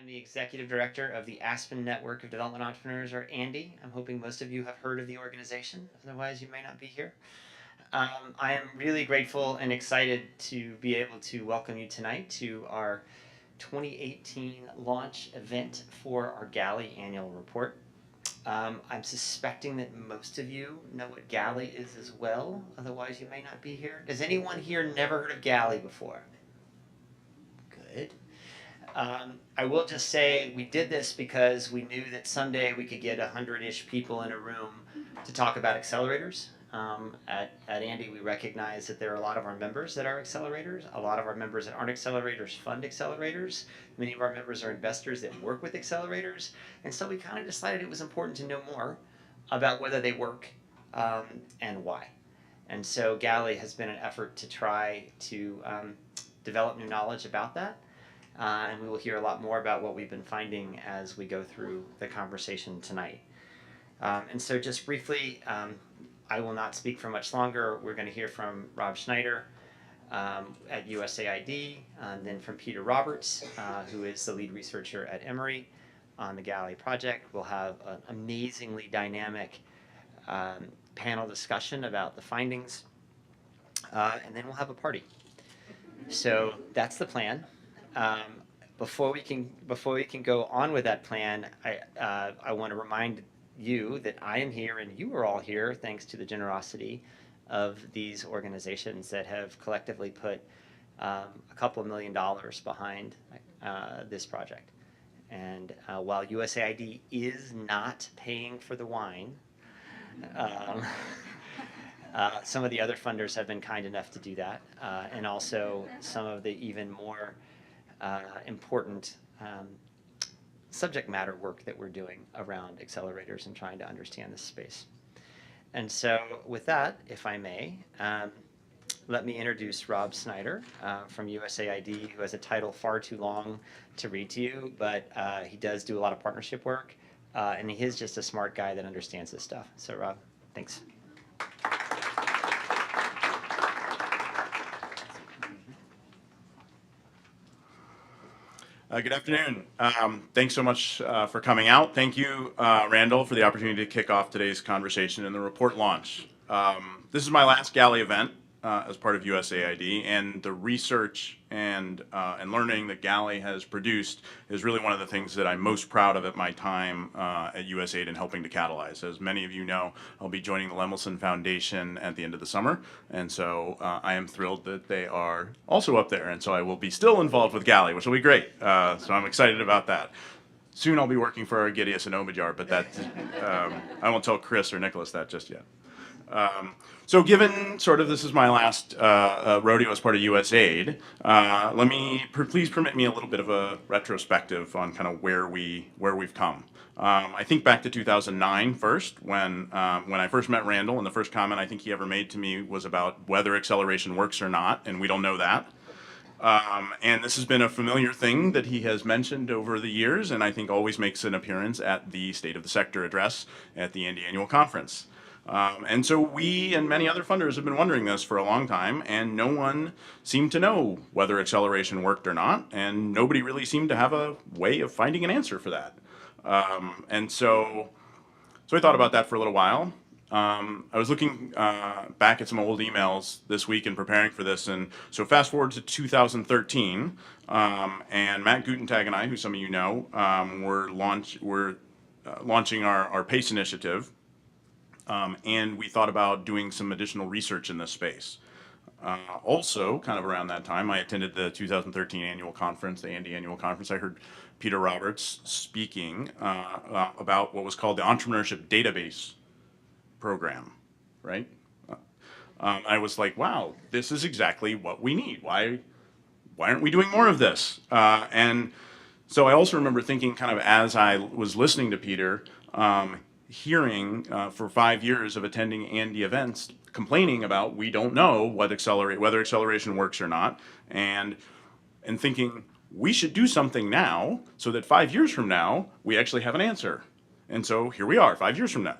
am the Executive Director of the Aspen Network of Development Entrepreneurs, or ANDE. I'm hoping most of you have heard of the organization, otherwise you may not be here. I am really grateful and excited to be able to welcome you tonight to our 2018 launch event for our GALI annual report. I'm suspecting that most of you know what GALI is as well, otherwise you may not be here. Does anyone here never heard of GALI before? Good. I will just say we did this because we knew that someday we could get 100-ish people in a room to talk about accelerators. At ANDE, we recognize that there are a lot of our members that are accelerators. A lot of our members that aren't accelerators fund accelerators. Many of our members are investors that work with accelerators. And so we kind of decided it was important to know more about whether they work and why. And so GALI has been an effort to try to develop new knowledge about that. And we will hear a lot more about what we've been finding as we go through the conversation tonight. And so just briefly, I will not speak for much longer. We're going to hear from Rob Schneider at USAID, and then from Peter Roberts, who is the lead researcher at Emory on the GALI project. We'll have an amazingly dynamic panel discussion about the findings, and then we'll have a party. So that's the plan. Before we can go on with that plan, I want to remind you that I am here and you are all here thanks to the generosity of these organizations that have collectively put a couple of $1 million behind this project. And while USAID is not paying for the wine, some of the other funders have been kind enough to do that, and also some of the even more important subject matter work that we're doing around accelerators and trying to understand this space. And so with that, if I may, let me introduce Rob Schneider from USAID, who has a title far too long to read to you, but he does do a lot of partnership work, and he is just a smart guy that understands this stuff. So Rob, thanks. Good afternoon. Thanks so much for coming out. Thank you, Randall, for the opportunity to kick off today's conversation and the report launch. This is my last GALI event as part of USAID, and the research and learning that GALI has produced is really one of the things that I'm most proud of at my time at USAID and helping to catalyze. As many of you know, I'll be joining the Lemelson Foundation at the end of the summer, and so I am thrilled that they are also up there, and so I will be still involved with GALI, which will be great. So I'm excited about that. Soon I'll be working for Argidius and Omidyar, but that I won't tell Chris or Nicholas that just yet. So given sort of this is my last rodeo as part of USAID, please permit me a little bit of a retrospective on kind of where we've come. I think back to 2009 first, when I first met Randall, and the first comment I think he ever made to me was about whether acceleration works or not, and we don't know that. And this has been a familiar thing that he has mentioned over the years, and I think always makes an appearance at the State of the Sector address at the ANDE annual conference. And so we and many other funders have been wondering this for a long time, and no one seemed to know whether acceleration worked or not, and nobody really seemed to have a way of finding an answer for that. And so I thought about that for a little while. I was looking back at some old emails this week in preparing for this, and so fast forward to 2013, and Matt Gutentag and I, who some of you know, were launching our PACE initiative. And we thought about doing some additional research in this space. Also, kind of around that time, I attended the 2013 annual conference, the ANDE annual conference. I heard Peter Roberts speaking about what was called the Entrepreneurship Database Program, right? I was like, wow, this is exactly what we need. Why aren't we doing more of this? And so I also remember thinking kind of as I was listening to Peter, hearing for 5 years of attending ANDE events, complaining about we don't know whether acceleration works or not, and thinking we should do something now so that 5 years from now we actually have an answer. And so here we are, 5 years from now,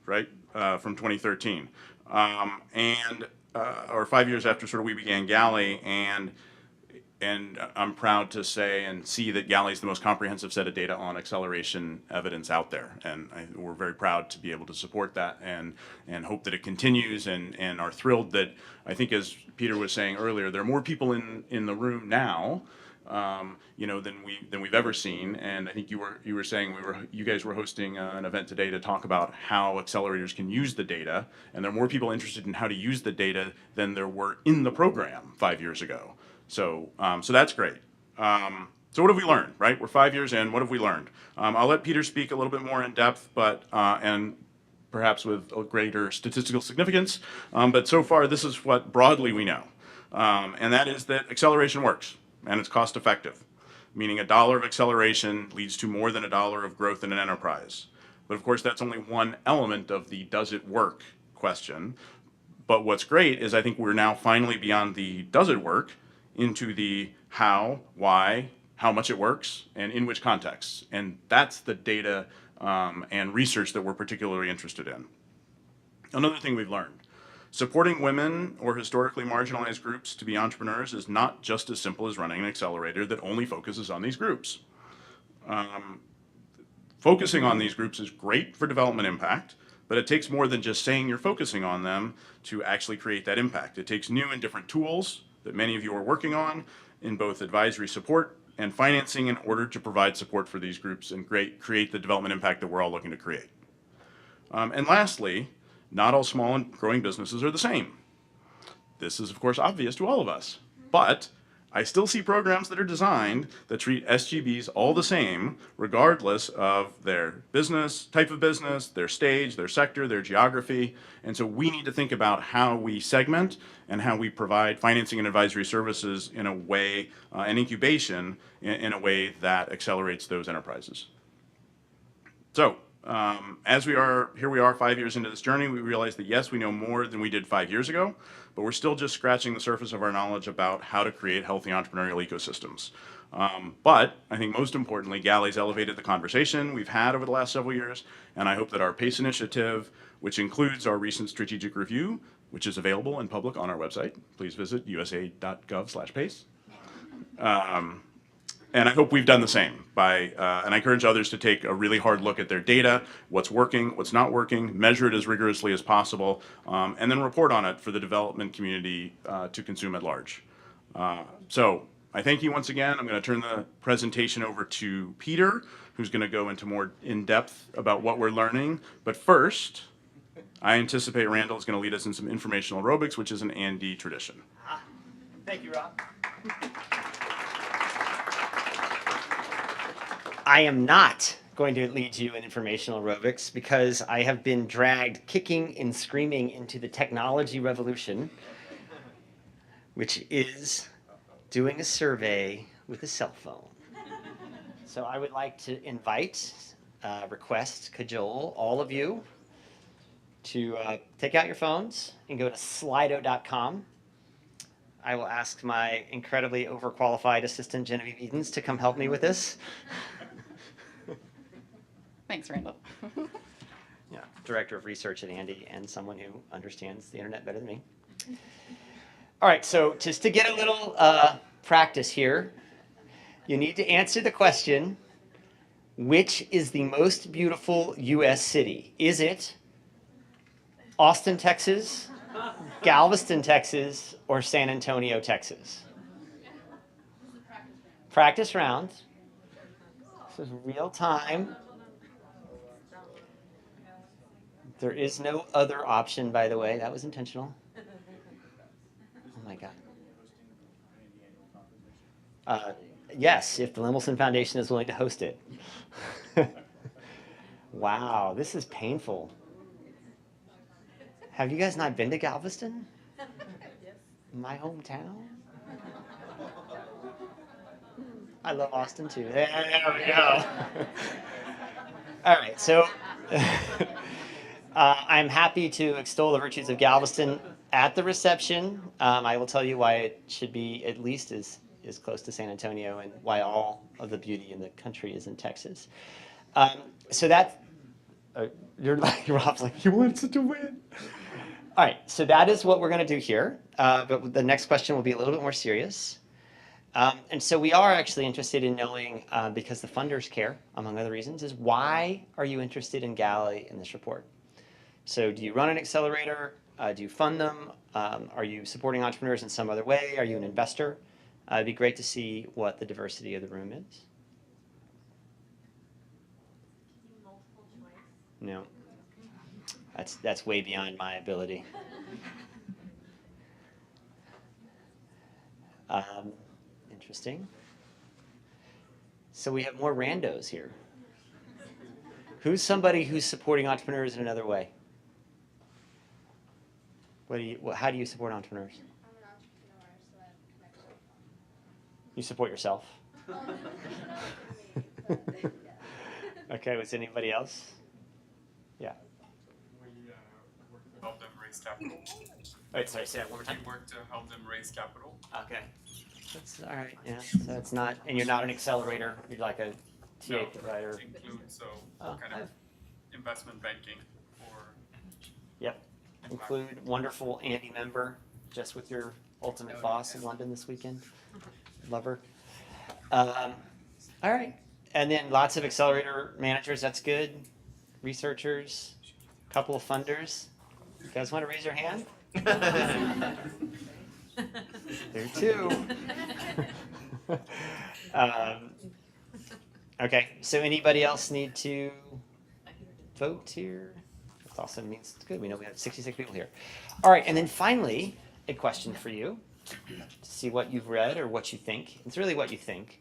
right, from 2013, or 5 years after sort of we began GALI, and I'm proud to say and see that GALI is the most comprehensive set of data on acceleration evidence out there. And we're very proud to be able to support that and hope that it continues and are thrilled that, I think as Peter was saying earlier, there are more people in the room now than we've ever seen. And I think you were saying you guys were hosting an event today to talk about how accelerators can use the data, and there are more people interested in how to use the data than there were in the program 5 years ago. So that's great. So what have we learned, right? We're 5 years in. What have we learned? I'll let Peter speak a little bit more in depth, but and perhaps with a greater statistical significance. But so far, this is what broadly we know, and that is that acceleration works and it's cost effective, meaning $1 of acceleration leads to more than $1 of growth in an enterprise. But of course, that's only one element of the does it work question. But what's great is I think we're now finally beyond the does it work into the how, why, how much it works, and in which contexts. And that's the data and research that we're particularly interested in. Another thing we've learned, supporting women or historically marginalized groups to be entrepreneurs is not just as simple as running an accelerator that only focuses on these groups. Focusing on these groups is great for development impact, but it takes more than just saying you're focusing on them to actually create that impact. It takes new and different tools that many of you are working on in both advisory support and financing in order to provide support for these groups and create the development impact that we're all looking to create. And lastly, not all small and growing businesses are the same. This is, of course, obvious to all of us, but I still see programs that are designed that treat SGBs all the same, regardless of their business, type of business, their stage, their sector, their geography. And so we need to think about how we segment and how we provide financing and advisory services in a way, and incubation in a way that accelerates those enterprises. So, here we are 5 years into this journey, we realize that yes, we know more than we did 5 years ago, but we're still just scratching the surface of our knowledge about how to create healthy entrepreneurial ecosystems. But I think most importantly, GALI's elevated the conversation we've had over the last several years, and I hope that our PACE initiative, which includes our recent strategic review, which is available and public on our website, please visit usaid.gov/PACE. And I hope we've done the same and I encourage others to take a really hard look at their data, what's working, what's not working, measure it as rigorously as possible, and then report on it for the development community to consume at large. So I thank you once again. I'm going to turn the presentation over to Peter, who's going to go into more in-depth about what we're learning. But first, I anticipate Randall is going to lead us in some informational aerobics, which is an Andy tradition. Thank you, Rob. I am not going to lead you in informational aerobics because I have been dragged kicking and screaming into the technology revolution, which is doing a survey with a cell phone. So I would like to invite, request, cajole all of you to take out your phones and go to slido.com. I will ask my incredibly overqualified assistant, Genevieve Edens, to come help me with this. Thanks, Randall. Yeah, director of research at Andy and someone who understands the internet better than me. All right, so just to get a little practice here, you need to answer the question, which is the most beautiful U.S. city? Is it Austin, Texas, Galveston, Texas, or San Antonio, Texas? Practice round. This is real time. There is no other option, by the way. That was intentional. Oh my God. Yes, if the Lemelson Foundation is willing to host it. Wow, this is painful. Have you guys not been to Galveston? My hometown? I love Austin too. There we go. All right, so I'm happy to extol the virtues of Galveston at the reception. I will tell you why it should be at least as close to San Antonio and why all of the beauty in the country is in Texas. So that, you're like, Rob's like, he wants it to win. All right, so that is what we're going to do here. But the next question will be a little bit more serious. And so we are actually interested in knowing, because the funders care, among other reasons, is why are you interested in GALI in this report? So do you run an accelerator? Do you fund them? Are you supporting entrepreneurs in some other way? Are you an investor? It'd be great to see what the diversity of the room is. Multiple choice. No, that's way beyond my ability. Interesting. So we have more randos here. Who's somebody who's supporting entrepreneurs in another way? How do you support entrepreneurs? I'm an entrepreneur, so I connect with them. You support yourself. Not me, but yeah. Okay, was anybody else? Yeah. We work to help them raise capital. Wait, sorry, say that one more time. We work to help them raise capital. Okay. That's all right, yeah. So it's not, and you're not an accelerator, you're like a TA No, provider. include, so Oh, kind of investment banking or. Yep. Include wonderful Andy member, just with your ultimate boss in London this weekend. Love her. All right. And then lots of accelerator managers, that's good. Researchers, couple of funders. You guys want to raise your hand? There too. Okay, so anybody else need to vote here? That also means it's good. We know we have 66 people here. All right, and then finally, a question for you to see what you've read or what you think. It's really what you think.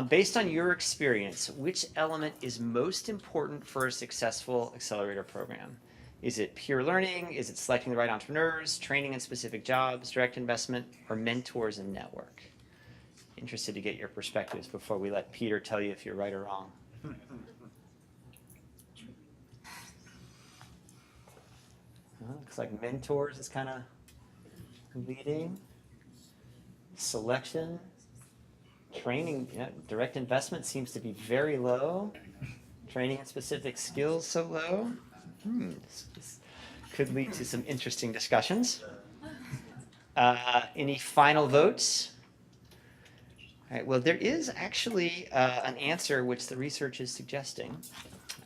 Based on your experience, which element is most important for a successful accelerator program? Is it peer learning? Is it selecting the right entrepreneurs, training in specific jobs, direct investment, or mentors and network? Interested to get your perspectives before we let Peter tell you if you're right or wrong. Looks like mentors is kind of leading. Selection. Training, yeah, direct investment seems to be very low. Training in specific skills so low. This could lead to some interesting discussions. Any final votes? All right, well, there is actually an answer which the research is suggesting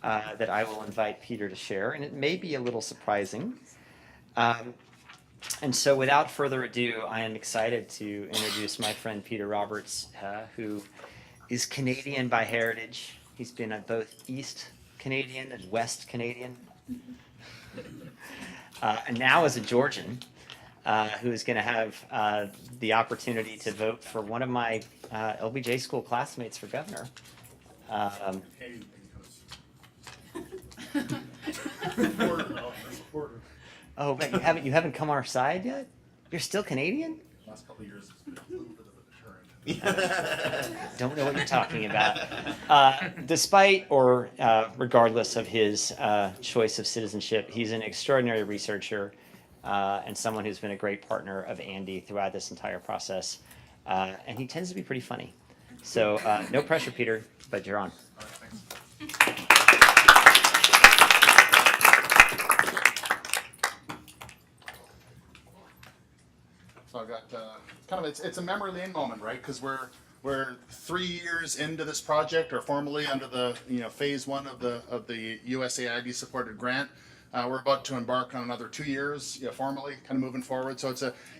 that I will invite Peter to share, and it may be a little surprising. And so without further ado, I am excited to introduce my friend Peter Roberts, who is Canadian by heritage. He's been both East Canadian and West Canadian. And now is a Georgian who is going to have the opportunity to vote for one of my LBJ school classmates for governor. Oh, but you haven't come our side yet? You're still Canadian? Last couple of years, it's been a little bit of a deterrent. Don't know what you're talking about. Despite or regardless of his choice of citizenship, he's an extraordinary researcher and someone who's been a great partner of Andy throughout this entire process. And he tends to be pretty funny. So no pressure, Peter, but you're on. All right, thanks. So I've got kind of it's a memory lane moment, right? Because we're 3 years into this project, or formally under the phase one of the USAID supported grant. We're about to embark on another 2 years, formally, kind of moving forward. So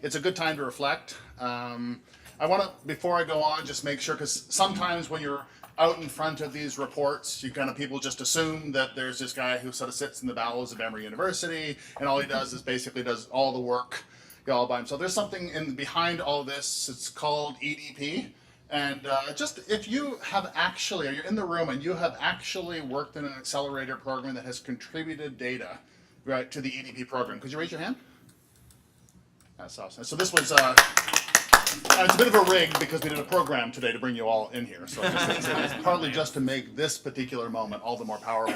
it's a good time to reflect. I want to, before I go on, just make sure, because sometimes when you're out in front of these reports, people just assume that there's this guy who sort of sits in the bowels of Emory University, and all he does is basically does all the work all by himself. There's something behind all this. It's called EDP. And just if you have actually, or you're in the room and you have actually worked in an accelerator program that has contributed data, right, to the EDP program, could you raise your hand? That's awesome. So this was, it's a bit of a rig because we did a program today to bring you all in here. So it's partly just to make this particular moment all the more powerful.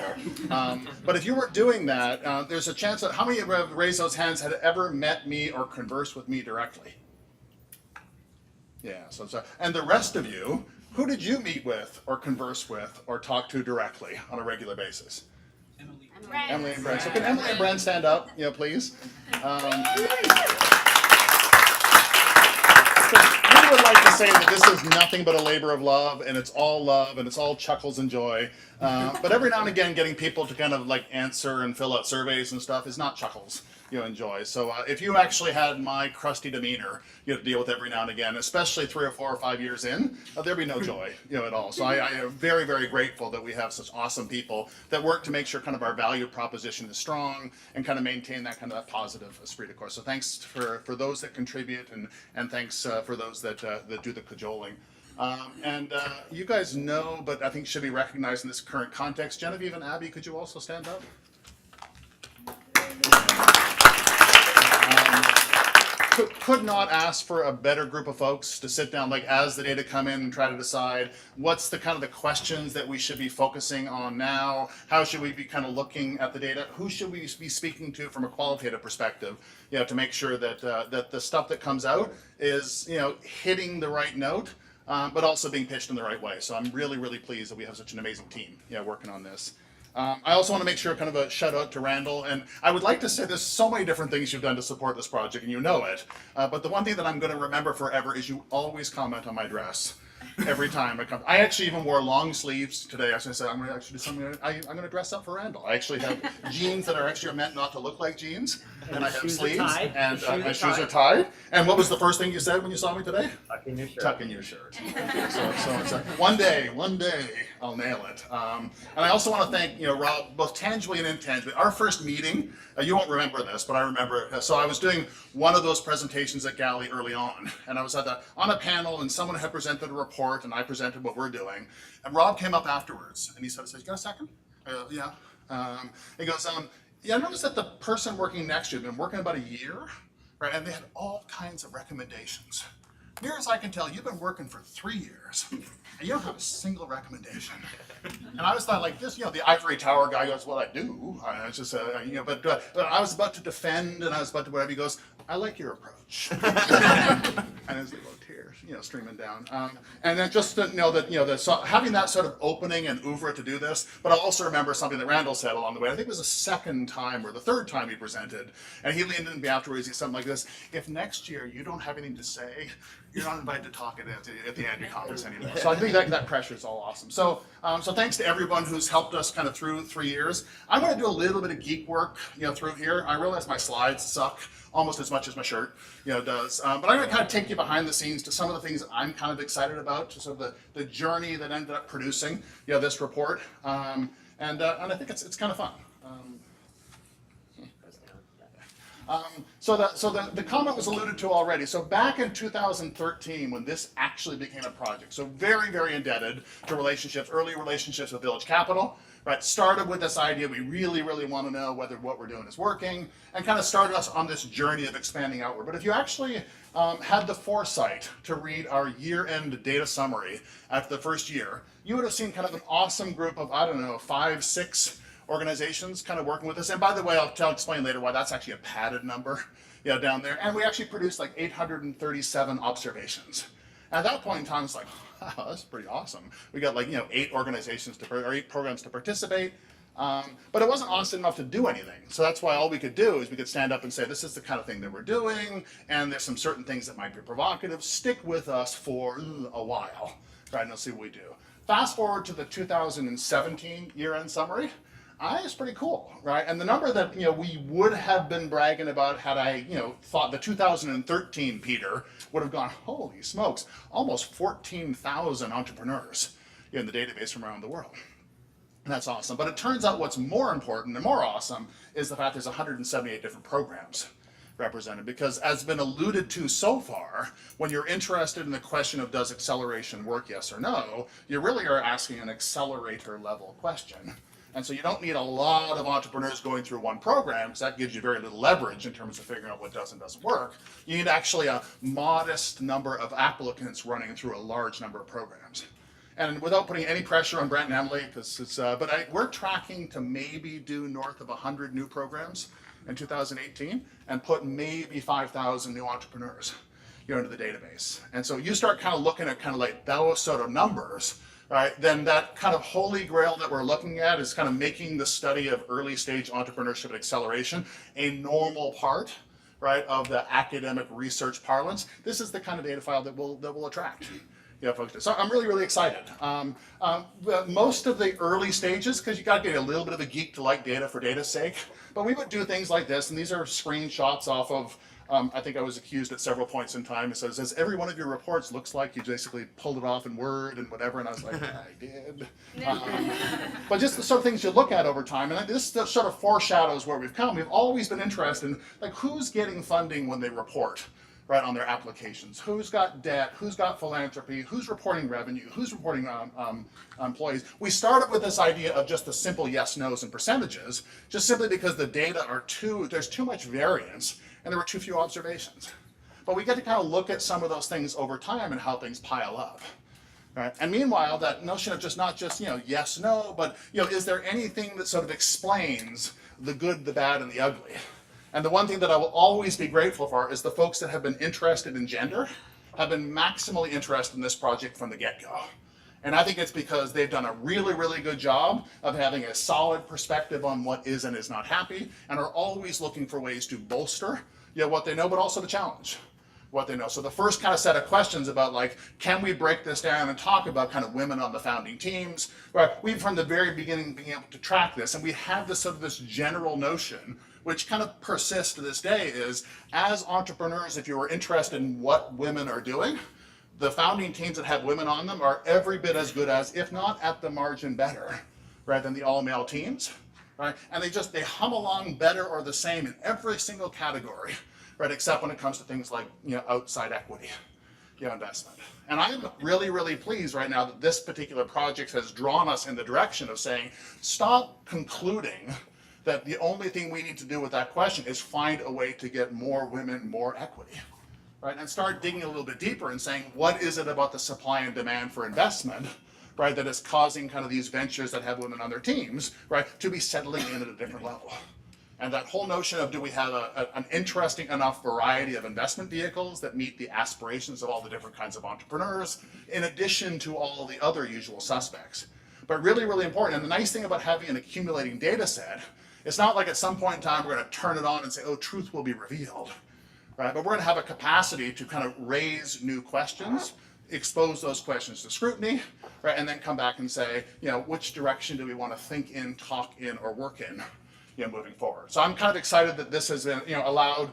But if you were doing that, there's a chance that, how many have raised those hands had ever met me or conversed with me directly? Yeah, so and the rest of you, who did you meet with or converse with or talk to directly on a regular basis? Emily and Brent. So can Emily and Brent stand up, please? So we would like to say that this is nothing but a labor of love, and it's all love, and it's all chuckles and joy. But every now and again, getting people to kind of like answer and fill out surveys and stuff is not chuckles, and joy. So if you actually had my crusty demeanor, you have to deal with every now and again, especially 3 or 4 or 5 years in, there'd be no joy, at all. So I am very, very grateful that we have such awesome people that work to make sure kind of our value proposition is strong and kind of maintain that kind of that positive esprit de corps. So thanks for those that contribute, and thanks for those that do the cajoling. You guys know, but I think should be recognized in this current context. Genevieve and Abby, could you also stand up? Could not ask for a better group of folks to sit down, like as the data come in and try to decide what's the kind of the questions that we should be focusing on now, how should we be kind of looking at the data, who should we be speaking to from a qualitative perspective, to make sure that that the stuff that comes out is hitting the right note, but also being pitched in the right way. So I'm really, really pleased that we have such an amazing team working on this. I also want to make sure kind of a shout out to Randall, and I would like to say there's so many different things you've done to support this project, and you know it, but the one thing that I'm going to remember forever is you always comment on my dress. Every time I come, I actually even wore long sleeves today. I was going to say I'm going to actually do something. I'm going to dress up for Randall. I actually have jeans that are actually meant not to look like jeans, and I have sleeves, and my shoes are tied. And what was the first thing you said when you saw me today? Tuck in your shirt. Tuck in your shirt. So one day I'll nail it. And I also want to thank Rob, both tangibly and intangibly. Our first meeting, you won't remember this, but I remember it. So I was doing one of those presentations at GALI early on, and I was on a panel, and someone had presented a report, and I presented what we're doing. And Rob came up afterwards, and he said, "You got a second?" Yeah. He goes, "Yeah, I noticed that the person working next to you had been working about a year, right? And they had all kinds of recommendations. Near as I can tell, you've been working for 3 years, and you don't have a single recommendation." And I was thought like this, the ivory tower guy goes, "Well, I do." I was just, but I was about to defend, and I was about to whatever. He goes, "I like your approach." And there's little tears, streaming down. And then just to know that, so having that sort of opening and oeuvre to do this, but I also remember something that Randall said along the way. I think it was the second time or the third time he presented, and he leaned in to me afterwards. He said something like this: "If next year you don't have anything to say, you're not invited to talk at the annual conference anymore." So I think that pressure is all awesome. So thanks to everyone who's helped us kind of through 3 years. I'm going to do a little bit of geek work, through here. I realize my slides suck almost as much as my shirt, does. But I'm going to kind of take you behind the scenes to some of the things that I'm kind of excited about, to sort of the journey that ended up producing, this report. And I think it's kind of fun. So the comment was alluded to already. So back in 2013, when this actually became a project, so very, very indebted to early relationships with Village Capital, right? Started with this idea, we really, really want to know whether what we're doing is working, and kind of started us on this journey of expanding outward. But if you actually had the foresight to read our year-end data summary after the first year, you would have seen kind of an awesome group of, 5, 6 organizations kind of working with us. And by the way, I'll explain later why that's actually a padded number, down there. And we actually produced like 837 observations. At that point in time, it's like, wow, that's pretty awesome. We got like 8 organizations or 8 programs to participate. But it wasn't awesome enough to do anything. So that's why all we could do is we could stand up and say, this is the kind of thing that we're doing, and there's some certain things that might be provocative. Stick with us for a while, right? And let's see what we do. Fast forward to the 2017 year-end summary. It's pretty cool, right? And the number that we would have been bragging about had I thought the 2013 Peter would have gone, holy smokes, almost 14,000 entrepreneurs in the database from around the world. And that's awesome. But it turns out what's more important and more awesome is the fact there's 178 different programs represented, because as been alluded to so far, when you're interested in the question of does acceleration work, yes or no, you really are asking an accelerator level question. And so you don't need a lot of entrepreneurs going through one program, because that gives you very little leverage in terms of figuring out what does and doesn't work. You need actually a modest number of applicants running through a large number of programs. And without putting any pressure on Brent and Emily, because we're tracking to maybe do north of 100 new programs in 2018 and put maybe 5,000 new entrepreneurs into the database. And so you start kind of looking at kind of like those sort of numbers, right? Then that kind of holy grail that we're looking at is kind of making the study of early stage entrepreneurship and acceleration a normal part, right, of the academic research parlance, this is the kind of data file that will attract folks. So I'm really, really excited. Most of the early stages, because you got to get a little bit of a geek to like data for data's sake, but we would do things like this, and these are screenshots off of, I think I was accused at several points in time. It says every one of your reports looks like you basically pulled it off in Word and whatever, and I was like, yeah, I did. But just the sort of things you look at over time, and this sort of foreshadows where we've come. We've always been interested in like who's getting funding when they report, right, on their applications. Who's got debt? Who's got philanthropy? Who's reporting revenue? Who's reporting employees? We started with this idea of just the simple yes, no's, and percentages, just simply because the data there's too much variance, and there were too few observations. But we get to kind of look at some of those things over time and how things pile up. Right? And meanwhile, that notion of not just yes, no, but is there anything that sort of explains the good, the bad, and the ugly? And the one thing that I will always be grateful for is the folks that have been interested in gender have been maximally interested in this project from the get-go. And I think it's because they've done a really, really good job of having a solid perspective on what is and is not happy, and are always looking for ways to bolster what they know, but also to challenge what they know. So the first kind of set of questions about like, can we break this down and talk about kind of women on the founding teams? Right? We've from the very beginning been able to track this, and we have this sort of this general notion which kind of persists to this day is, as entrepreneurs, if you are interested in what women are doing, the founding teams that have women on them are every bit as good as, if not at the margin better, right, than the all-male teams, right? And they hum along better or the same in every single category, right, except when it comes to things like, outside equity, investment. And I'm really, really pleased right now that this particular project has drawn us in the direction of saying, stop concluding that the only thing we need to do with that question is find a way to get more women, more equity, right? And start digging a little bit deeper and saying, what is it about the supply and demand for investment, right, that is causing kind of these ventures that have women on their teams, right, to be settling in at a different level? And that whole notion of, do we have an interesting enough variety of investment vehicles that meet the aspirations of all the different kinds of entrepreneurs, in addition to all the other usual suspects? But really, really important, and the nice thing about having an accumulating data set, it's not like at some point in time we're going to turn it on and say, oh, truth will be revealed, right? But we're going to have a capacity to kind of raise new questions, expose those questions to scrutiny, right? And then come back and say, which direction do we want to think in, talk in, or work in, moving forward. So I'm kind of excited that this has been, allowed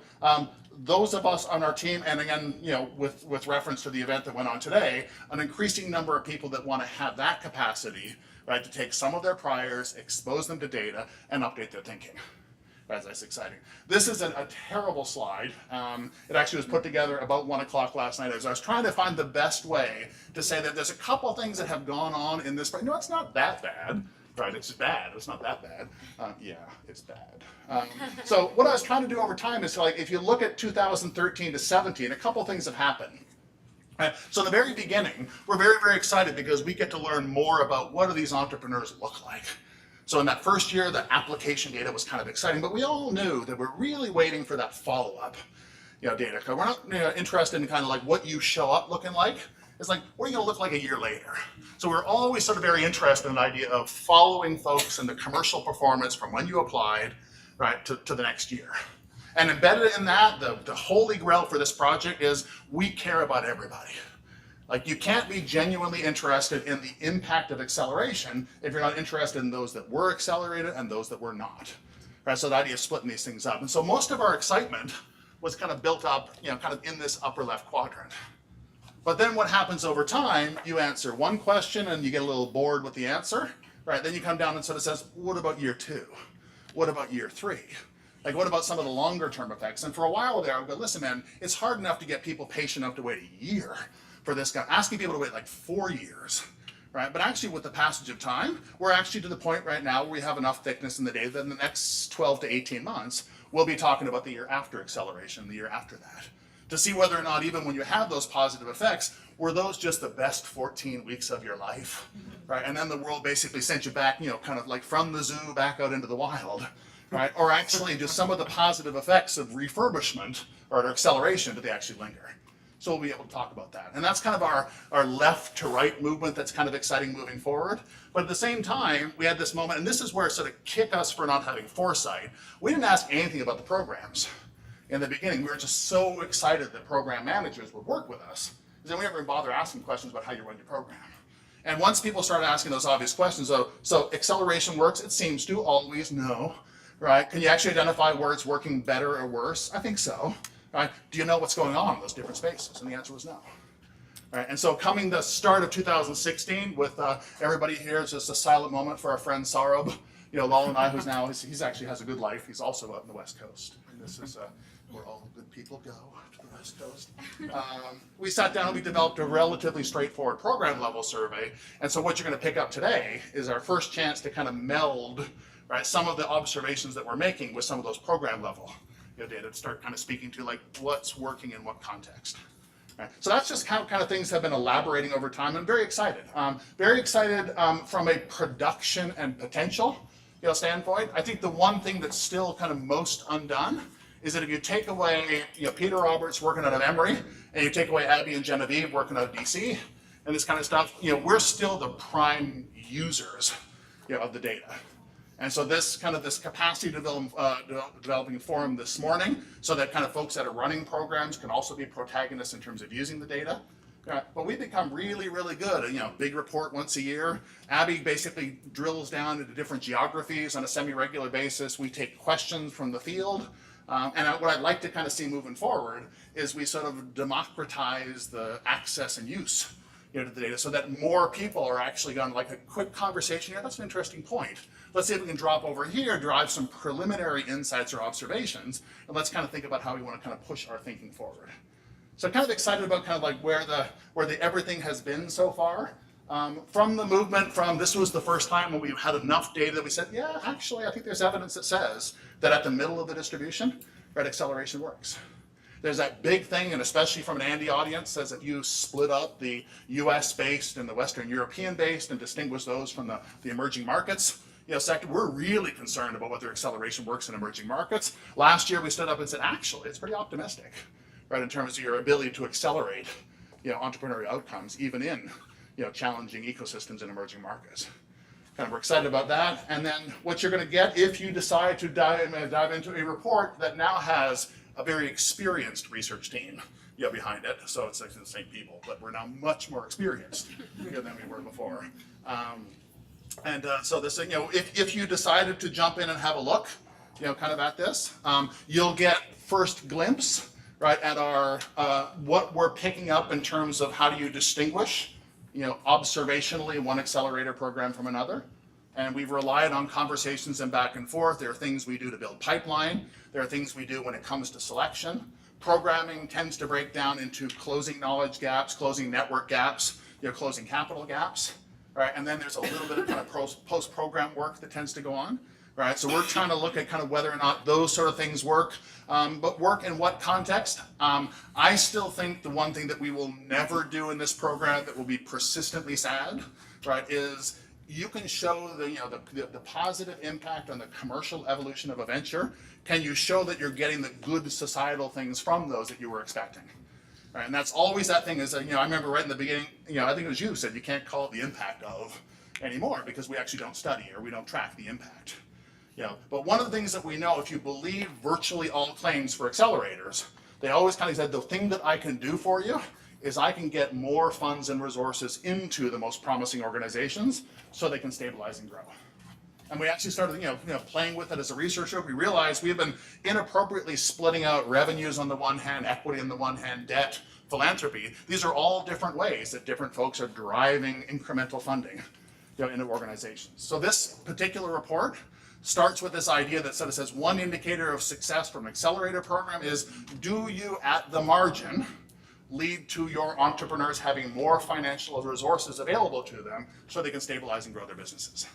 those of us on our team, and again, with reference to the event that went on today, an increasing number of people that want to have that capacity, right, to take some of their priors, expose them to data, and update their thinking. That's exciting. This is a terrible slide. It actually was put together about 1 o'clock last night as I was trying to find the best way to say that there's a couple things that have gone on in this. No, it's not that bad. Right, it's bad. It's not that bad. Yeah, it's bad. So what I was trying to do over time is like, if you look at 2013 to 17, a couple things have happened. Right? So in the very beginning, we're very, very excited because we get to learn more about what do these entrepreneurs look like. So in that first year, the application data was kind of exciting, but we all knew that we're really waiting for that follow-up, data. We're not interested in kind of like what you show up looking like. It's like, what are you going to look like a year later? So we're always sort of very interested in the idea of following folks in the commercial performance from when you applied, right, to the next year. And embedded in that, the holy grail for this project is we care about everybody. Like, you can't be genuinely interested in the impact of acceleration if you're not interested in those that were accelerated and those that were not. Right? So the idea of splitting these things up. And so most of our excitement was kind of built up, kind of in this upper left quadrant. But then what happens over time, you answer one question and you get a little bored with the answer, right? Then you come down and sort of says, what about year 2? What about year 3? Like, what about some of the longer term effects? And for a while there, I would go, listen, man, it's hard enough to get people patient enough to wait a year for this guy. Asking people to wait like 4 years, right? But actually, with the passage of time, we're actually to the point right now where we have enough thickness in the data that in the next 12 to 18 months, we'll be talking about the year after acceleration, the year after that, to see whether or not, even when you have those positive effects, were those just the best 14 weeks of your life, right? And then the world basically sent you back, kind of like from the zoo back out into the wild, right? Or actually just some of the positive effects of refurbishment or acceleration, do they actually linger? So we'll be able to talk about that. And that's kind of our left to right movement that's kind of exciting moving forward. But at the same time, we had this moment, and this is where it sort of kick us for not having foresight. We didn't ask anything about the programs. In the beginning, we were just so excited that program managers would work with us, because then we never even bother asking questions about how you run your program. And once people started asking those obvious questions, so acceleration works, it seems to always, no, right? Can you actually identify where it's working better or worse? I think so, right? Do you know what's going on in those different spaces? And the answer was no. Right, and so coming the start of 2016 with everybody here, it's just a silent moment for our friend Saurabh. Lal and I, who's now, he's actually has a good life. He's also out in the West Coast. And this is where all good people go, to the West Coast. We sat down and we developed a relatively straightforward program level survey. And so what you're going to pick up today is our first chance to kind of meld, right, some of the observations that we're making with some of those program level data to start kind of speaking to like what's working in what context. Right. So that's just how kind of things have been elaborating over time. I'm very excited. Very excited from a production and potential standpoint. I think the one thing that's still kind of most undone is that if you take away Peter Roberts working out of Emory, and you take away Abby and Genevieve working out of DC, and this kind of stuff, we're still the prime users of the data. And so this capacity developing forum this morning, so that kind of folks that are running programs can also be protagonists in terms of using the data. But we've become really, really good. Big report once a year. Abby basically drills down into different geographies on a semi-regular basis. We take questions from the field. And what I'd like to kind of see moving forward is we sort of democratize the access and use to the data so that more people are actually going like a quick conversation here. That's an interesting point. Let's see if we can drop over here, drive some preliminary insights or observations, and let's kind of think about how we want to kind of push our thinking forward. So I'm kind of excited about kind of like where the everything has been so far. From the movement this was the first time when we had enough data that we said, yeah, actually, I think there's evidence that says that at the middle of the distribution, red acceleration works. There's that big thing, and especially from an Andy audience, says that you split up the US-based and the Western European-based and distinguish those from the emerging markets. Second, we're really concerned about whether acceleration works in emerging markets. Last year, we stood up and said, actually, it's pretty optimistic, right, in terms of your ability to accelerate, entrepreneurial outcomes, even in, challenging ecosystems in emerging markets. We're excited about that. And then what you're going to get if you decide to dive into a report that now has a very experienced research team behind it. So it's like the same people, but we're now much more experienced than we were before. So this, if you decided to jump in and have a look, kind of at this, you'll get first glimpse, right, at our what we're picking up in terms of how do you distinguish, observationally one accelerator program from another. And we've relied on conversations and back and forth. There are things we do to build pipeline. There are things we do when it comes to selection. Programming tends to break down into closing knowledge gaps, closing network gaps, closing capital gaps, right? And then there's a little bit of kind of post-program work that tends to go on, right? So we're trying to look at kind of whether or not those sort of things work, but work in what context? I still think the one thing that we will never do in this program that will be persistently sad, right, is you can show the positive impact on the commercial evolution of a venture. Can you show that you're getting the good societal things from those that you were expecting? Right, and that's always that thing is, I remember right in the beginning, I think it was you who said you can't call it the impact of anymore because we actually don't study or we don't track the impact. But one of the things that we know, if you believe virtually all claims for accelerators, they always kind of said the thing that I can do for you is I can get more funds and resources into the most promising organizations so they can stabilize and grow. And we actually started, playing with it as a research group. We realized we've been inappropriately splitting out revenues on the one hand, equity on the one hand, debt, philanthropy. These are all different ways that different folks are driving incremental funding, into organizations. So this particular report starts with this idea that sort of says one indicator of success from an accelerator program is, do you at the margin lead to your entrepreneurs having more financial resources available to them so they can stabilize and grow their businesses?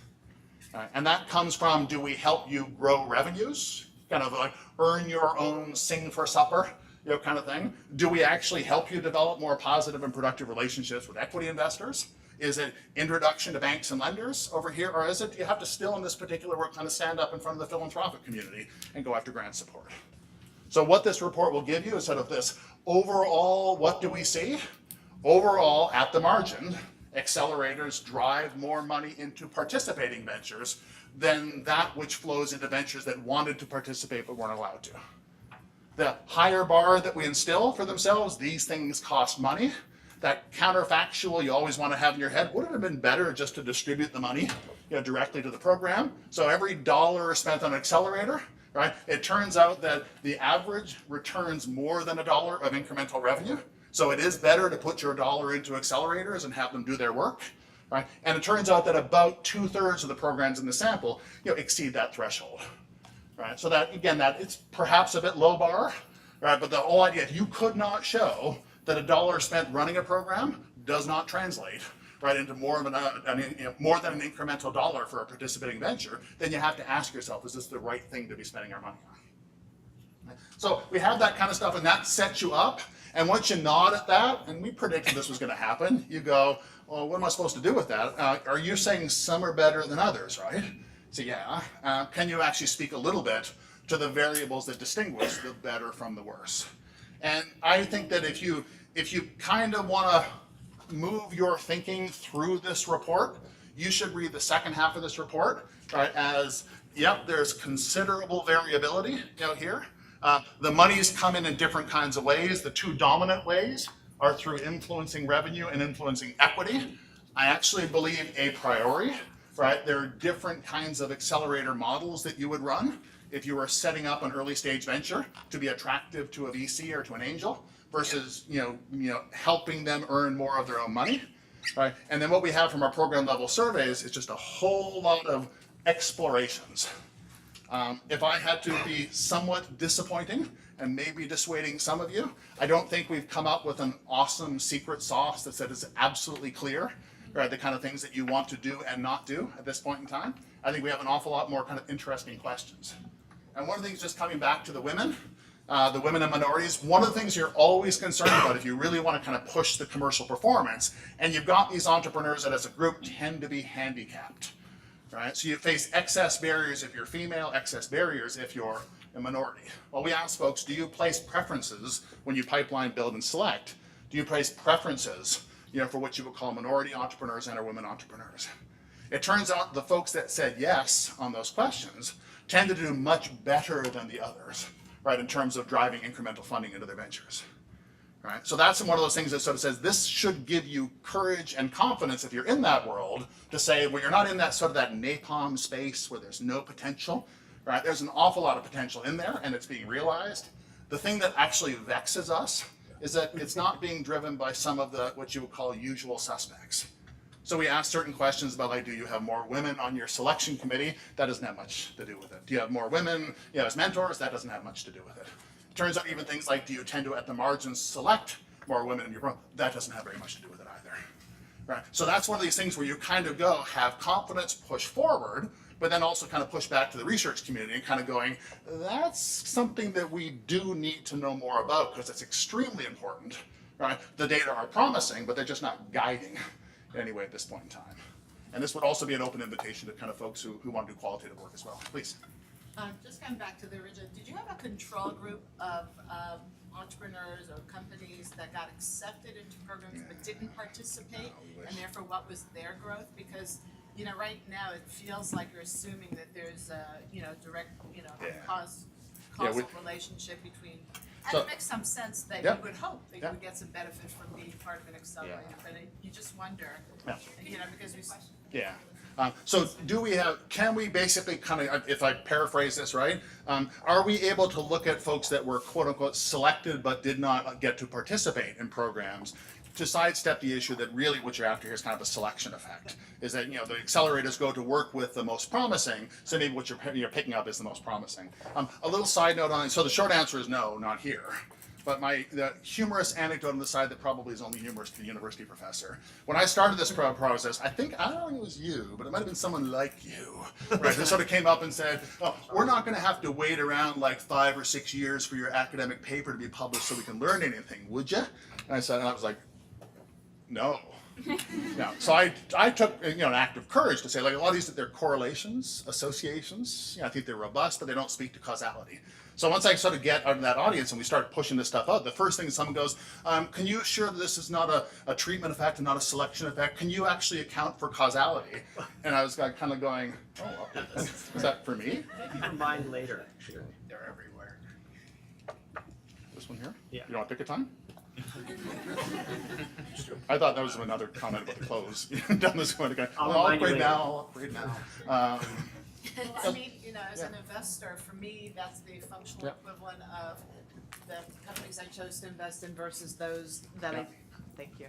And that comes from, do we help you grow revenues? Kind of like earn your own, sing for supper, kind of thing. Do we actually help you develop more positive and productive relationships with equity investors? Is it introduction to banks and lenders over here? Or is it you have to still in this particular work kind of stand up in front of the philanthropic community and go after grant support? So what this report will give you is sort of this overall, what do we see? Overall, at the margin, accelerators drive more money into participating ventures than that which flows into ventures that wanted to participate but weren't allowed to. The higher bar that we instill for themselves, these things cost money. That counterfactual you always want to have in your head, would it have been better just to distribute the money, directly to the program? So every dollar spent on Accelerator, right, it turns out that the average returns more than $1 of incremental revenue. So it is better to put your dollar into accelerators and have them do their work, right? And it turns out that about 2/3 of the programs in the sample, exceed that threshold, right? So that, again, that it's perhaps a bit low bar, right? But the whole idea, if you could not show that $1 spent running a program does not translate, right, into more than an incremental dollar for a participating venture, then you have to ask yourself, is this the right thing to be spending our money on? So we have that kind of stuff, and that sets you up. And once you nod at that, and we predicted this was going to happen, you go, well, what am I supposed to do with that? Are you saying some are better than others, right? So yeah, can you actually speak a little bit to the variables that distinguish the better from the worse? And I think that if you kind of want to move your thinking through this report, you should read the second half of this report, right, as, yep, there's considerable variability here. The monies come in different kinds of ways. The two dominant ways are through influencing revenue and influencing equity. I actually believe a priori, right, there are different kinds of accelerator models that you would run if you were setting up an early stage venture to be attractive to a VC or to an angel versus helping them earn more of their own money, right? And then what we have from our program level surveys is just a whole lot of explorations. If I had to be somewhat disappointing and maybe dissuading some of you, I don't think we've come up with an awesome secret sauce that is absolutely clear, right? The kind of things that you want to do and not do at this point in time. I think we have an awful lot more kind of interesting questions. And one of the things, just coming back to the women and minorities, one of the things you're always concerned about if you really want to kind of push the commercial performance, and you've got these entrepreneurs that as a group tend to be handicapped, right? So you face excess barriers if you're female, excess barriers if you're a minority. Well, we ask folks, do you place preferences when you pipeline, build, and select? Do you place preferences, for what you would call minority entrepreneurs and or women entrepreneurs? It turns out the folks that said yes on those questions tend to do much better than the others, right, in terms of driving incremental funding into their ventures, right? So that's one of those things that sort of says this should give you courage and confidence if you're in that world to say, well, you're not in that sort of that napalm space where there's no potential, right? There's an awful lot of potential in there and it's being realized. The thing that actually vexes us is that it's not being driven by some of the, what you would call usual suspects. So we ask certain questions about, like, do you have more women on your selection committee? That doesn't have much to do with it. Do you have more women as mentors? That doesn't have much to do with it. It turns out even things like, do you tend to, at the margins, select more women in your program? That doesn't have very much to do with it either. Right? So that's one of these things where you kind of go, have confidence, push forward, but then also kind of push back to the research community and kind of going, that's something that we do need to know more about because it's extremely important. Right? The data are promising, but they're just not guiding in any way at this point in time. And this would also be an open invitation to kind of folks who want to do qualitative work as well. Please. Just coming back to the original, did you have a control group of entrepreneurs or companies that got accepted into programs but didn't participate, and therefore what was their growth? Because right now it feels like you're assuming that there's a direct causal relationship between. And it makes some sense that you would hope that you would get some benefit from being part of an accelerator, but you just wonder, because we. Yeah. So can we basically kind of, if I paraphrase this right, are we able to look at folks that were quote unquote selected but did not get to participate in programs to sidestep the issue that really what you're after here is kind of a selection effect? Is that, the accelerators go to work with the most promising, so maybe what you're picking up is the most promising. A little side note on it, so the short answer is no, not here. But the humorous anecdote on the side that probably is only humorous to the university professor. When I started this process, I don't think it was you, but it might have been someone like you, right? Who sort of came up and said, oh, we're not going to have to wait around like 5 or 6 years for your academic paper to be published so we can learn anything, would you? And I was like, no. No. So I took an act of courage to say, like, a lot of these, they're correlations, associations. I think they're robust, but they don't speak to causality. So once I sort of get out of that audience and we start pushing this stuff out, the first thing someone goes, can you assure that this is not a treatment effect and not a selection effect? Can you actually account for causality? And I was kind of going, oh, is that for me? Maybe remind later. They're everywhere. one here? Yeah. You want to pick a time? I thought that was another comment about the clothes. Down this one again. I'll I'll remind you upgrade later. now. I'll upgrade now. Well, I mean, you know, as an Yeah. investor, for me, that's the functional Yep. equivalent of the companies I chose to invest in versus those that I, thank you.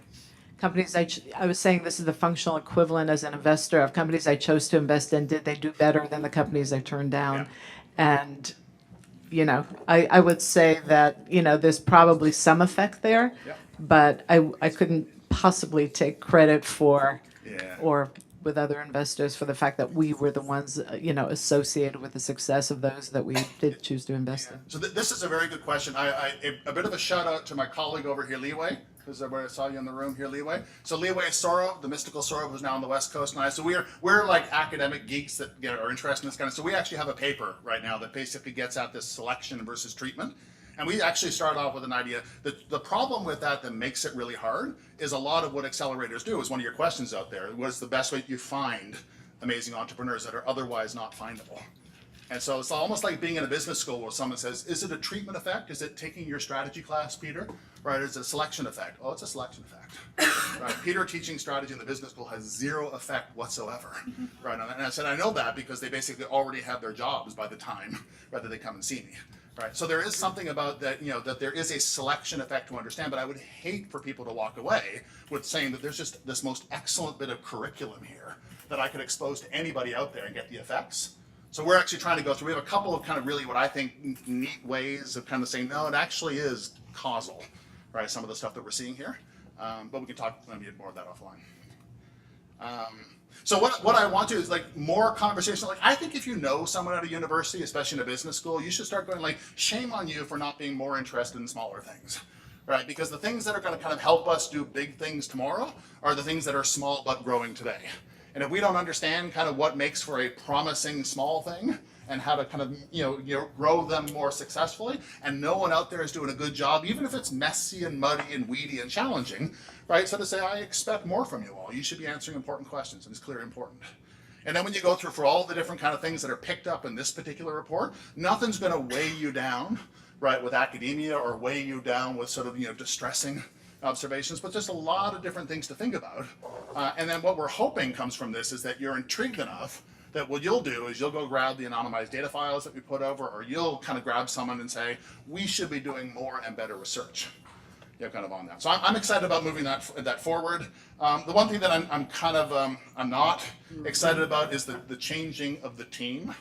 Companies I was saying this is the functional equivalent as an investor of companies I chose to invest in. Did they do better than the companies I turned down? And, you know, I would say that, you know, there's probably some effect there, Yep. but I couldn't possibly take credit for, Yeah. or with other investors for the fact that we were the ones, you know, associated with the success of those that we did choose to invest in. So this is a very good question. A bit of a shout out to my colleague over here, Liwei, because I saw you in the room here, Liwei. So Liwei Soro, the mystical Soro, who's now on the West Coast, and I. So we're like academic geeks that are interested in this kind of. So we actually have a paper right now that basically gets at this selection versus treatment. And we actually started off with an idea. The problem with that makes it really hard is a lot of what accelerators do is one of your questions out there. What is the best way you find amazing entrepreneurs that are otherwise not findable? And so it's almost like being in a business school where someone says, is it a treatment effect? Is it taking your strategy class, Peter? Right, is it a selection effect? Oh, it's a selection effect. Right, Peter teaching strategy in the business school has zero effect whatsoever. Right, and I said, I know that because they basically already have their jobs by the time, rather they come and see me. Right, so there is something about that, you know, that there is a selection effect to understand, but I would hate for people to walk away with saying that there's just this most excellent bit of curriculum here that I could expose to anybody out there and get the effects. So we're actually trying to go through, we have a couple of kind of really what I think neat ways of kind of saying, no, it actually is causal, right, some of the stuff that we're seeing here. But we can talk maybe more of that offline. So what I want to is like more conversation. Like I think if you know someone at a university, especially in a business school, you should start going like, shame on you for not being more interested in smaller things, right? Because the things that are going to kind of help us do big things tomorrow are the things that are small but growing today. And if we don't understand kind of what makes for a promising small thing and how to kind of grow them more successfully, and no one out there is doing a good job, even if it's messy and muddy and weedy and challenging, right? So to say, I expect more from you all. You should be answering important questions, and it's clearly important. And then when you go through for all the different kind of things that are picked up in this particular report, nothing's going to weigh you down, right, with academia or weigh you down with sort of distressing observations, but just a lot of different things to think about. And then what we're hoping comes from this is that you're intrigued enough that what you'll do is you'll go grab the anonymized data files that we put over, or you'll kind of grab someone and say, we should be doing more and better research. Kind of on that. So I'm excited about moving that forward. The one thing that I'm not excited about is the changing of the team.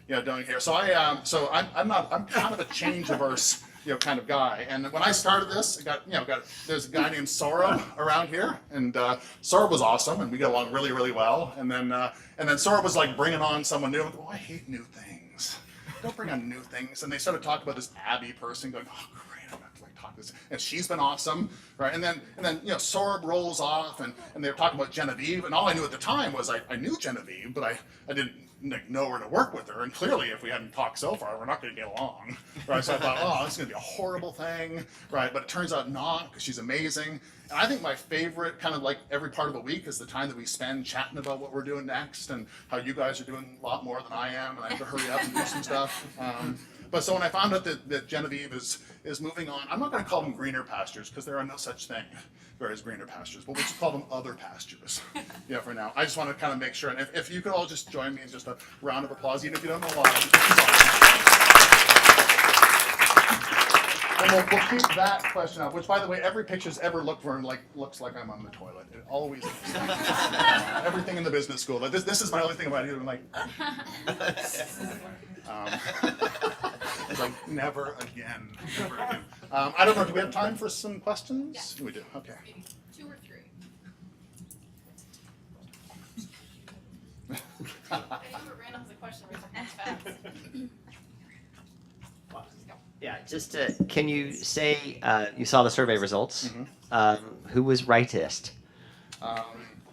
Doing here. So I'm kind of a change averse kind of guy. And when I started this, there's a guy named Sora around here, and Sora was awesome, and we got along really, really well. And then Sora was like bringing on someone new. Oh, I hate new things. Don't bring on new things. And they started talking about this Abby person, going, oh great, I'm not like talk this. And she's been awesome, right? And then Sora rolls off, and they were talking about Genevieve, and all I knew at the time was I knew Genevieve, but I didn't know where to work with her, and clearly if we hadn't talked so far, we're not going to get along, right? So I thought, oh, this is going to be a horrible thing, right? But it turns out not, because she's amazing. And I think my favorite kind of like every part of the week is the time that we spend chatting about what we're doing next and how you guys are doing a lot more than I am, and I have to hurry up and do some stuff. But so when I found out that Genevieve is moving on, I'm not going to call them greener pastures because there are no such thing as greener pastures, but we'll just call them other pastures. For now. I just want to kind of make sure, and if you could all just join me in just a round of applause, even if you don't know why. And we'll keep that question up, which, by the way, every picture's ever looked for looks like I'm on the toilet. It always is. Everything in the business school. This is my only thing about it. I'm like, it's like never again. Never again. I don't know. Do we have time for some questions? Yeah. We do. Okay. Maybe 2 or 3. I know Randall has a question. Fast. Yeah, just can you say, you saw the survey results, who was rightist?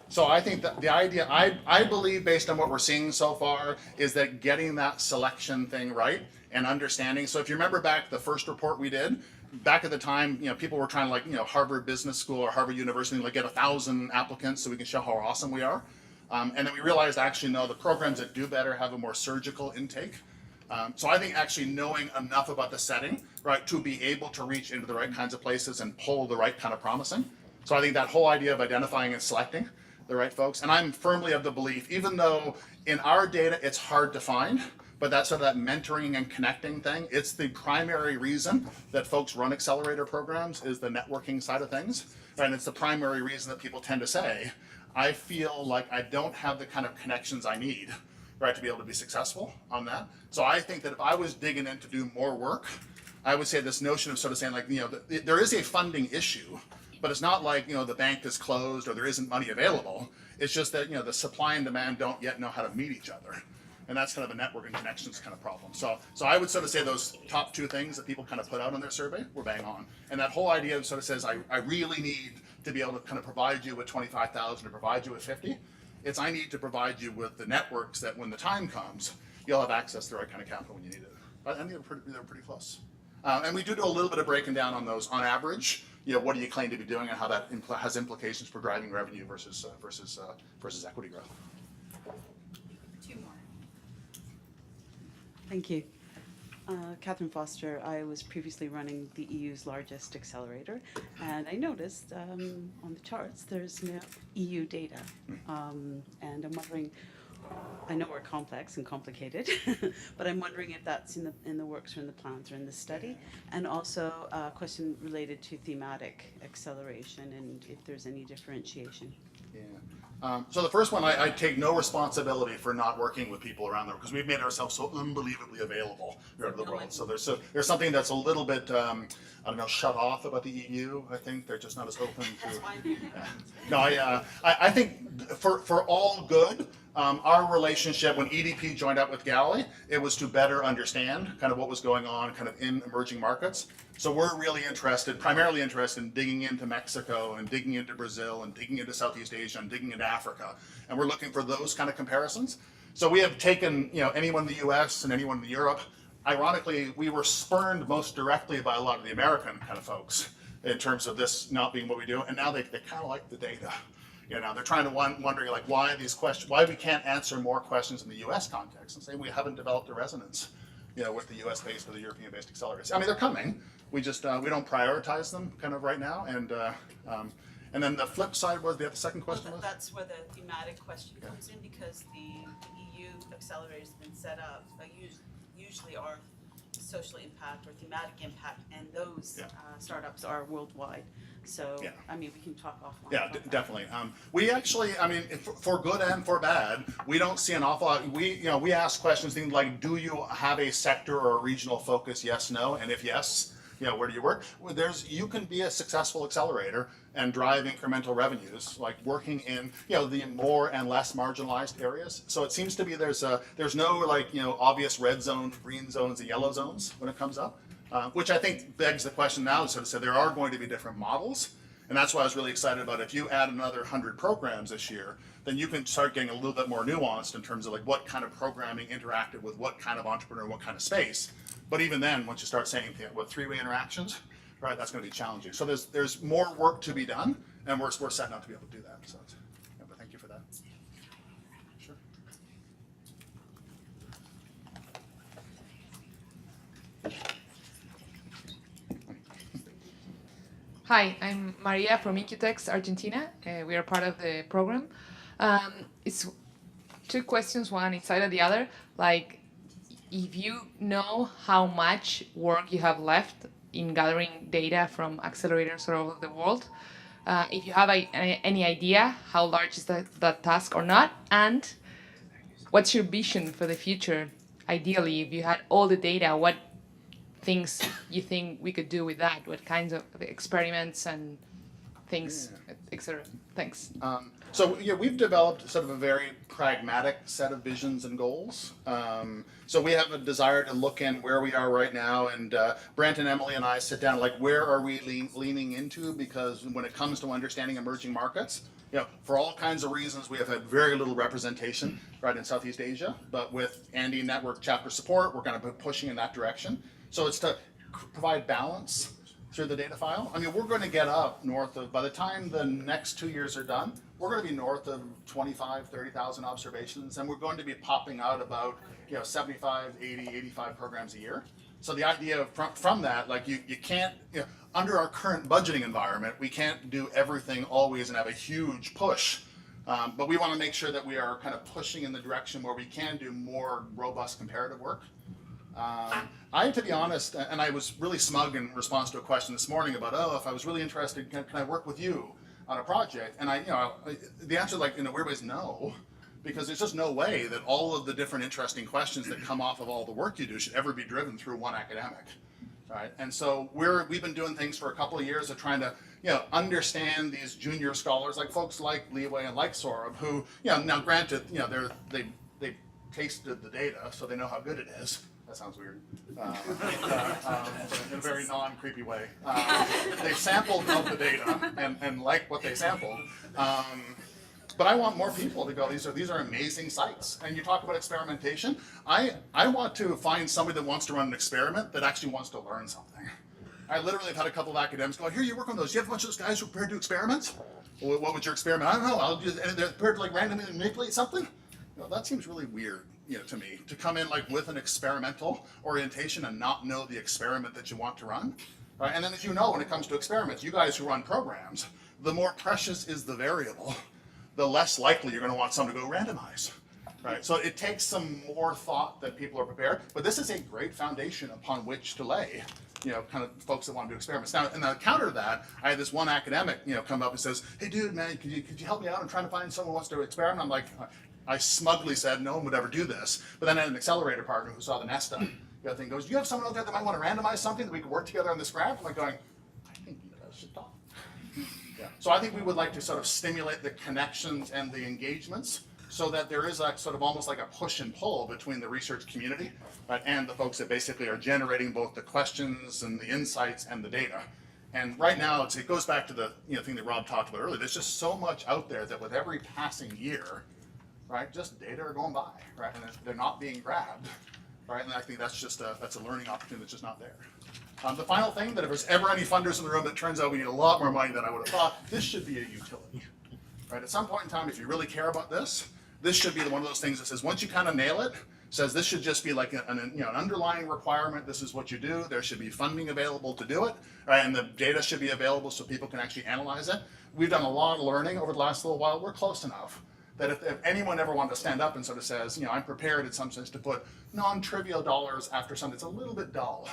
So I think that the idea, I believe based on what we're seeing so far, is that getting that selection thing right and understanding. So if you remember back the first report we did, back at the time, people were trying to Harvard Business School or Harvard University, get 1,000 applicants so we can show how awesome we are. And then we realized actually, no, the programs that do better have a more surgical intake. So I think actually knowing enough about the setting, right, to be able to reach into the right kinds of places and pull the right kind of promising. So I think that whole idea of identifying and selecting the right folks, and I'm firmly of the belief, even though in our data it's hard to find, but that's sort of that mentoring and connecting thing. It's the primary reason that folks run accelerator programs is the networking side of things, right? And it's the primary reason that people tend to say, I feel like I don't have the kind of connections I need, right, to be able to be successful on that. So I think that if I was digging in to do more work, I would say this notion of sort of saying like, there is a funding issue, but it's not like, the bank is closed or there isn't money available. It's just that, the supply and demand don't yet know how to meet each other. And that's kind of a network and connections kind of problem. So I would sort of say those top two things that people kind of put out on their survey were bang on. And that whole idea of sort of says, I really need to be able to kind of provide you with 25,000 or provide you with 50. It's I need to provide you with the networks that when the time comes, you'll have access to the right kind of capital when you need it. But I think they're pretty close. And we do a little bit of breaking down on those on average. What do you claim to be doing and how that has implications for driving revenue versus equity growth. Two more. Thank you. Catherine Foster, I was previously running the EU's largest accelerator, and I noticed on the charts there's no EU data. And I'm wondering, I know we're complex and complicated, but I'm wondering if that's in the works or in the plans or in the study. And also a question related to thematic acceleration and if there's any differentiation. Yeah. So the first one, I take no responsibility for not working with people around there because we've made ourselves so unbelievably available around the world. So there's something that's a little bit, shut off about the EU. I think they're just not as open to. No, I think for all good. Our relationship when EDP joined up with GALI, it was to better understand kind of what was going on kind of in emerging markets. So we're really primarily interested in digging into Mexico and digging into Brazil and digging into Southeast Asia and digging into Africa. And we're looking for those kind of comparisons. So we have taken, anyone in the US and anyone in Europe. Ironically, we were spurned most directly by a lot of the American kind of folks in terms of this not being what we do. And now they kind of like the data. They're trying to wondering like why we can't answer more questions in the U.S. context and say we haven't developed a resonance, with the U.S.-based or the European-based accelerators. I mean, they're coming. We just we don't prioritize them kind of right now. And then the flip side was the second question was. That's where the thematic question comes in because the EU accelerators have been set up. Usually are social impact or thematic impact, and those startups are worldwide. So, I mean, we can talk offline. Yeah, definitely. We actually, for good and for bad, we don't see an awful lot. We ask questions, things like, do you have a sector or a regional focus? Yes, no, and if yes, where do you work? Well, you can be a successful accelerator and drive incremental revenues, like working in the more and less marginalized areas. So it seems to be there's no obvious red zones, green zones, and yellow zones when it comes up. Which I think begs the question now, sort of say there are going to be different models. And that's why I was really excited about if you add another 100 programs this year, then you can start getting a little bit more nuanced in terms of like what kind of programming interacted with what kind of entrepreneur, what kind of space. But even then, once you start saying what three-way interactions, right, that's going to be challenging. So there's more work to be done, and we're setting out to be able to do that. So, but thank you for that. Sure. Hi, I'm Maria from Incutex, Argentina. We are part of the program. It's two questions, one inside of the other. Like, if you know how much work you have left in gathering data from accelerators all over the world, if you have any idea how large is that task or not, and what's your vision for the future? Ideally, if you had all the data, what things you think we could do with that? What kinds of experiments and things, etc. Thanks. So we've developed sort of a very pragmatic set of visions and goals. So we have a desire to look in where we are right now, and Brent and Emily and I sit down like where are we leaning into, because when it comes to understanding emerging markets, for all kinds of reasons we have had very little representation right in Southeast Asia, but with Andy Network chapter support we're going to be pushing in that direction. So it's to provide balance through the data file. I mean, we're going to get up north of, by the time the next 2 years are done, we're going to be north of 25, 30,000 observations, and we're going to be popping out about 75, 80, 85 programs a year. So the idea of from that, like you can't, under our current budgeting environment, we can't do everything always and have a huge push. But we want to make sure that we are kind of pushing in the direction where we can do more robust comparative work. To be honest, and I was really smug in response to a question this morning about, if I was really interested, can I work with you on a project? And the answer, like in a weird way, is no, because there's just no way that all of the different interesting questions that come off of all the work you do should ever be driven through one academic, right? And so we've been doing things for a couple of years of trying to, understand these junior scholars, like folks like Leeway and like Sorab, who, now granted, they tasted the data, so they know how good it is. That sounds weird. In a very non-creepy way. They sampled of the data and like what they sampled. But I want more people to go, these are amazing sites. And you talk about experimentation. I want to find somebody that wants to run an experiment that actually wants to learn something. I literally have had a couple of academics go, here, you work on those. You have a bunch of those guys who are prepared to do experiments? Well, what was your experiment? I don't know. And they're prepared to like randomly manipulate something? That seems really weird. To me, to come in like with an experimental orientation and not know the experiment that you want to run. Right? And then as you know, when it comes to experiments, you guys who run programs, the more precious is the variable, the less likely you're going to want someone to go randomize. Right? So it takes some more thought that people are prepared, but this is a great foundation upon which to lay, kind of folks that want to do experiments. Now, and the counter to that, I had this one academic, come up and says, hey dude, man, could you help me out? I'm trying to find someone who wants to experiment. I'm like, I smugly said no one would ever do this, but then I had an accelerator partner who saw the Nesta thing, goes, do you have someone out there that might want to randomize something that we could work together on this graph? I'm like going, I think you guys should talk. So I think we would like to sort of stimulate the connections and the engagements so that there is a sort of almost like a push and pull between the research community, right, and the folks that basically are generating both the questions and the insights and the data. And right now, it goes back to the thing that Rob talked about earlier. There's just so much out there that with every passing year, right, just data are going by, right, and they're not being grabbed, right, and I think that's just that's a learning opportunity that's just not there. The final thing, that if there's ever any funders in the room that turns out we need a lot more money than I would have thought, this should be a utility, right? At some point in time, if you really care about this should be one of those things that says once you kind of nail it, says this should just be like an underlying requirement. This is what you do. There should be funding available to do it, right? And the data should be available so people can actually analyze it. We've done a lot of learning over the last little while. We're close enough that if anyone ever wanted to stand up and sort of says, I'm prepared in some sense to put non-trivial dollars after something that's a little bit dull,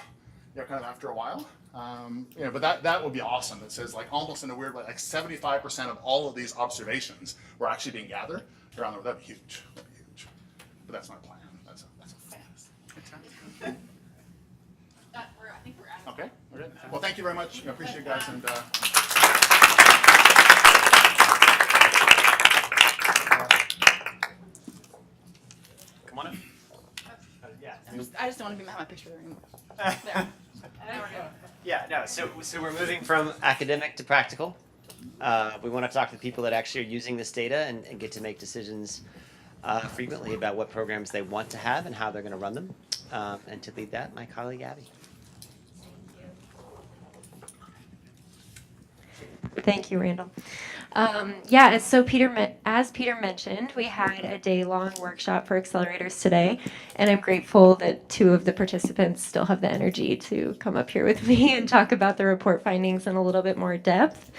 kind of after a while. But that would be awesome. It says like almost in a weird way, like 75% of all of these observations were actually being gathered around there. That'd be huge. That'd be huge. But that's my plan. That's a fantasy. I think we're out of Okay. Okay. Well, thank you very much. I appreciate it, guys. And Come on in. Yeah. I just don't want to be behind my picture there anymore. There. Yeah, no, so we're moving from academic to practical. We want to talk to people that actually are using this data and get to make decisions frequently about what programs they want to have and how they're going to run them. And to lead that, my colleague Abby. Thank you, Randall. Yeah, so as Peter mentioned, we had a day-long workshop for accelerators today, and I'm grateful that 2 of the participants still have the energy to come up here with me and talk about the report findings in a little bit more depth.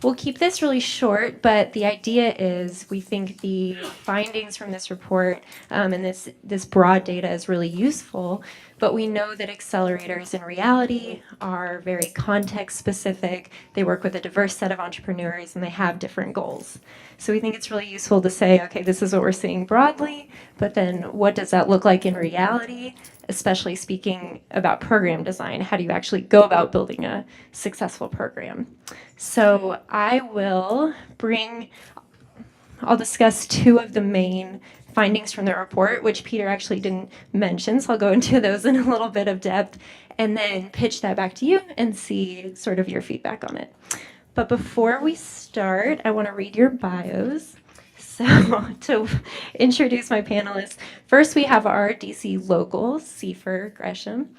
We'll keep this really short, but the idea is we think the findings from this report and this broad data is really useful, but we know that accelerators in reality are very context specific. They work with a diverse set of entrepreneurs and they have different goals. So we think it's really useful to say, okay, this is what we're seeing broadly, but then what does that look like in reality? Especially speaking about program design, how do you actually go about building a successful program? So I'll discuss 2 of the main findings from the report, which Peter actually didn't mention, so I'll go into those in a little bit of depth, and then pitch that back to you and see sort of your feedback on it. But before we start, I want to read your bios. So to introduce my panelists, first we have our DC local, Seifer Gresham,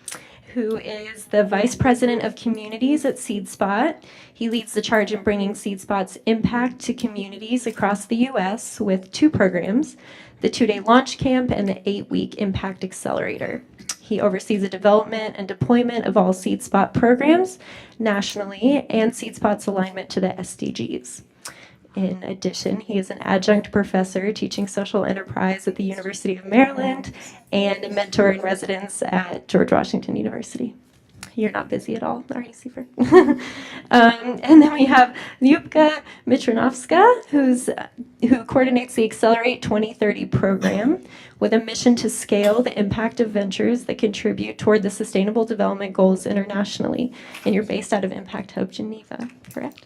who is the Vice President of Communities at SeedSpot. He leads the charge in bringing SeedSpot's impact to communities across the U.S. with 2 programs, the 2-day launch camp and the 8-week Impact Accelerator. He oversees the development and deployment of all SeedSpot programs nationally and SeedSpot's alignment to the SDGs. In addition, he is an adjunct professor teaching social enterprise at the University of Maryland and a mentor in residence at George Washington University. You're not busy at all, are you, Seifer? And then we have Lyubka Mitronovska, who coordinates the Accelerate 2030 program with a mission to scale the impact of ventures that contribute toward the Sustainable Development Goals internationally. And you're based out of Impact Hub Geneva, correct?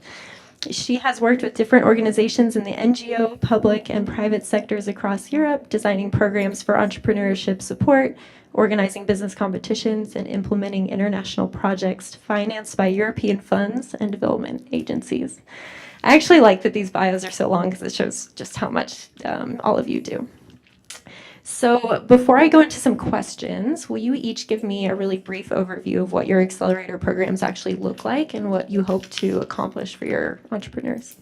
She has worked with different organizations in the NGO, public, and private sectors across Europe, designing programs for entrepreneurship support, organizing business competitions, and implementing international projects financed by European funds and development agencies. I actually like that these bios are so long because it shows just how much all of you do. So before I go into some questions, will you each give me a really brief overview of what your accelerator programs actually look like and what you hope to accomplish for your entrepreneurs?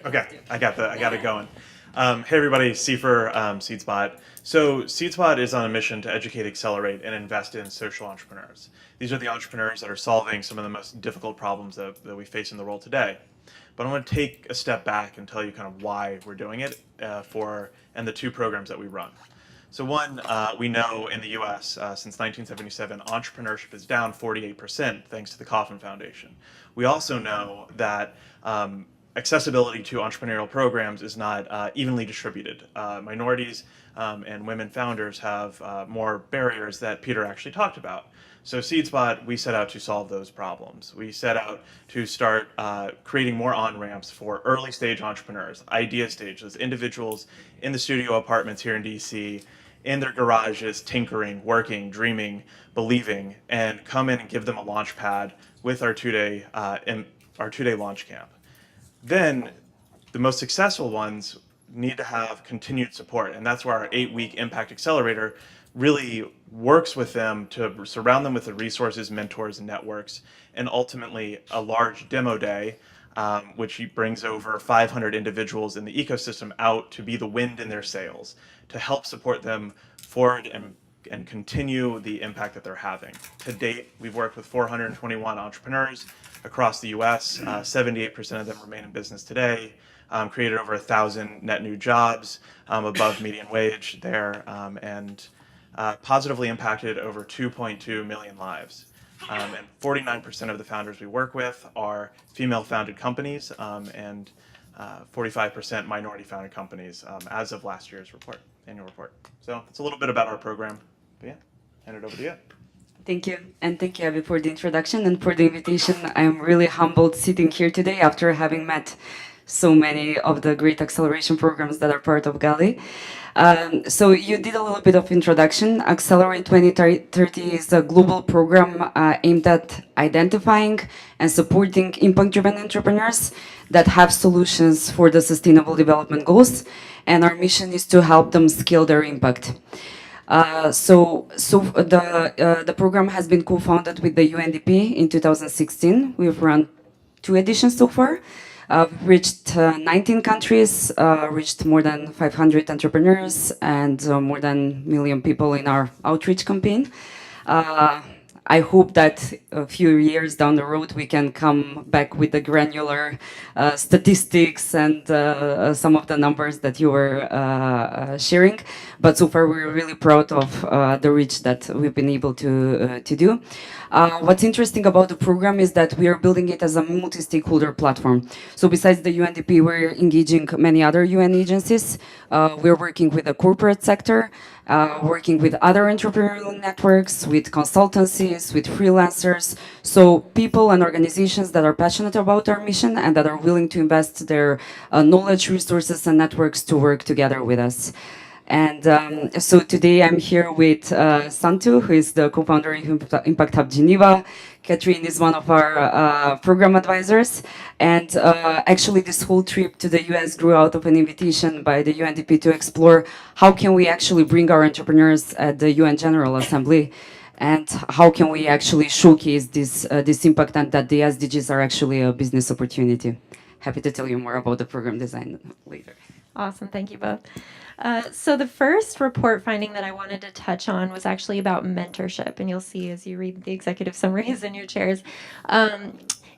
Okay, I got it going. Hey everybody, Seifer, SeedSpot. So SeedSpot is on a mission to educate, accelerate, and invest in social entrepreneurs. These are the entrepreneurs that are solving some of the most difficult problems that we face in the world today. But I want to take a step back and tell you kind of why we're doing it and the 2 programs that we run. So one, we know in the U.S. Since 1977, entrepreneurship is down 48% thanks to the Kauffman Foundation. We also know that accessibility to entrepreneurial programs is not evenly distributed. Minorities and women founders have more barriers that Peter actually talked about. So SeedSpot, we set out to solve those problems. We set out to start creating more on-ramps for early stage entrepreneurs, idea stage, those individuals in the studio apartments here in DC, in their garages, tinkering, working, dreaming, believing, and come in and give them a launch pad with our 2-day launch camp. Then the most successful ones need to have continued support, and that's where our 8-week Impact Accelerator really works with them to surround them with the resources, mentors, and networks, and ultimately a large demo day, which brings over 500 individuals in the ecosystem out to be the wind in their sails, to help support them forward and continue the impact that they're having. To date, we've worked with 421 entrepreneurs across the US. 78% of them remain in business today, created over 1,000 net new jobs above median wage there, and positively impacted over 2.2 million lives. And 49% of the founders we work with are female-founded companies, and 45% minority-founded companies as of last year's annual report. So that's a little bit about our program. But yeah, hand it over to you. Thank you. And thank you, Abby, for the introduction and for the invitation. I'm really humbled sitting here today after having met so many of the great acceleration programs that are part of GALI. So you did a little bit of introduction. Accelerate 2030 is a global program aimed at identifying and supporting impact-driven entrepreneurs that have solutions for the Sustainable Development Goals. And our mission is to help them scale their impact. So the program has been co-founded with the UNDP in 2016. We've run 2 editions so far. Reached 19 countries, reached more than 500 entrepreneurs, and more than 1 million people in our outreach campaign. I hope that a few years down the road we can come back with the granular statistics and some of the numbers that you were sharing. But so far we're really proud of the reach that we've been able to do. What's interesting about the program is that we are building it as a multi-stakeholder platform. So besides the UNDP, we're engaging many other UN agencies. We're working with the corporate sector, working with other entrepreneurial networks, with consultancies, with freelancers. So people and organizations that are passionate about our mission and that are willing to invest their knowledge, resources, and networks to work together with us. And so today I'm here with Santu, who is the co-founder of Impact Hub Geneva. Catherine is one of our program advisors. And actually this whole trip to the US grew out of an invitation by the UNDP to explore how can we actually bring our entrepreneurs at the UN General Assembly, and how can we actually showcase this impact, and that the SDGs are actually a business opportunity. Happy to tell you more about the program design later. Awesome, thank you both. So the first report finding that I wanted to touch on was actually about mentorship, and you'll see as you read the executive summaries in your chairs.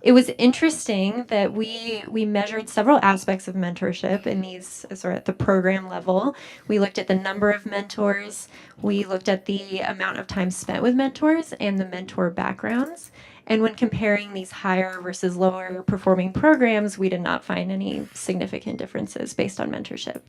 It was interesting that we measured several aspects of mentorship in these sort of at the program level. We looked at the number of mentors, we looked at the amount of time spent with mentors, and the mentor backgrounds. And when comparing these higher versus lower performing programs, we did not find any significant differences based on mentorship.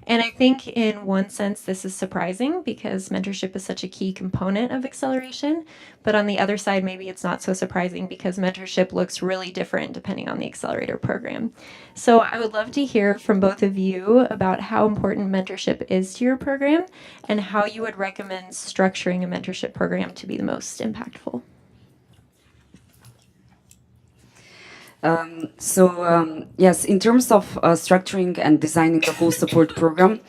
And I think in one sense, this is surprising because mentorship is such a key component of acceleration. But on the other side, maybe it's not so surprising because mentorship looks really different depending on the accelerator program. So I would love to hear from both of you about how important mentorship is to your program and how you would recommend structuring a mentorship program to be the most impactful. Yes, in terms of structuring and designing the whole support program,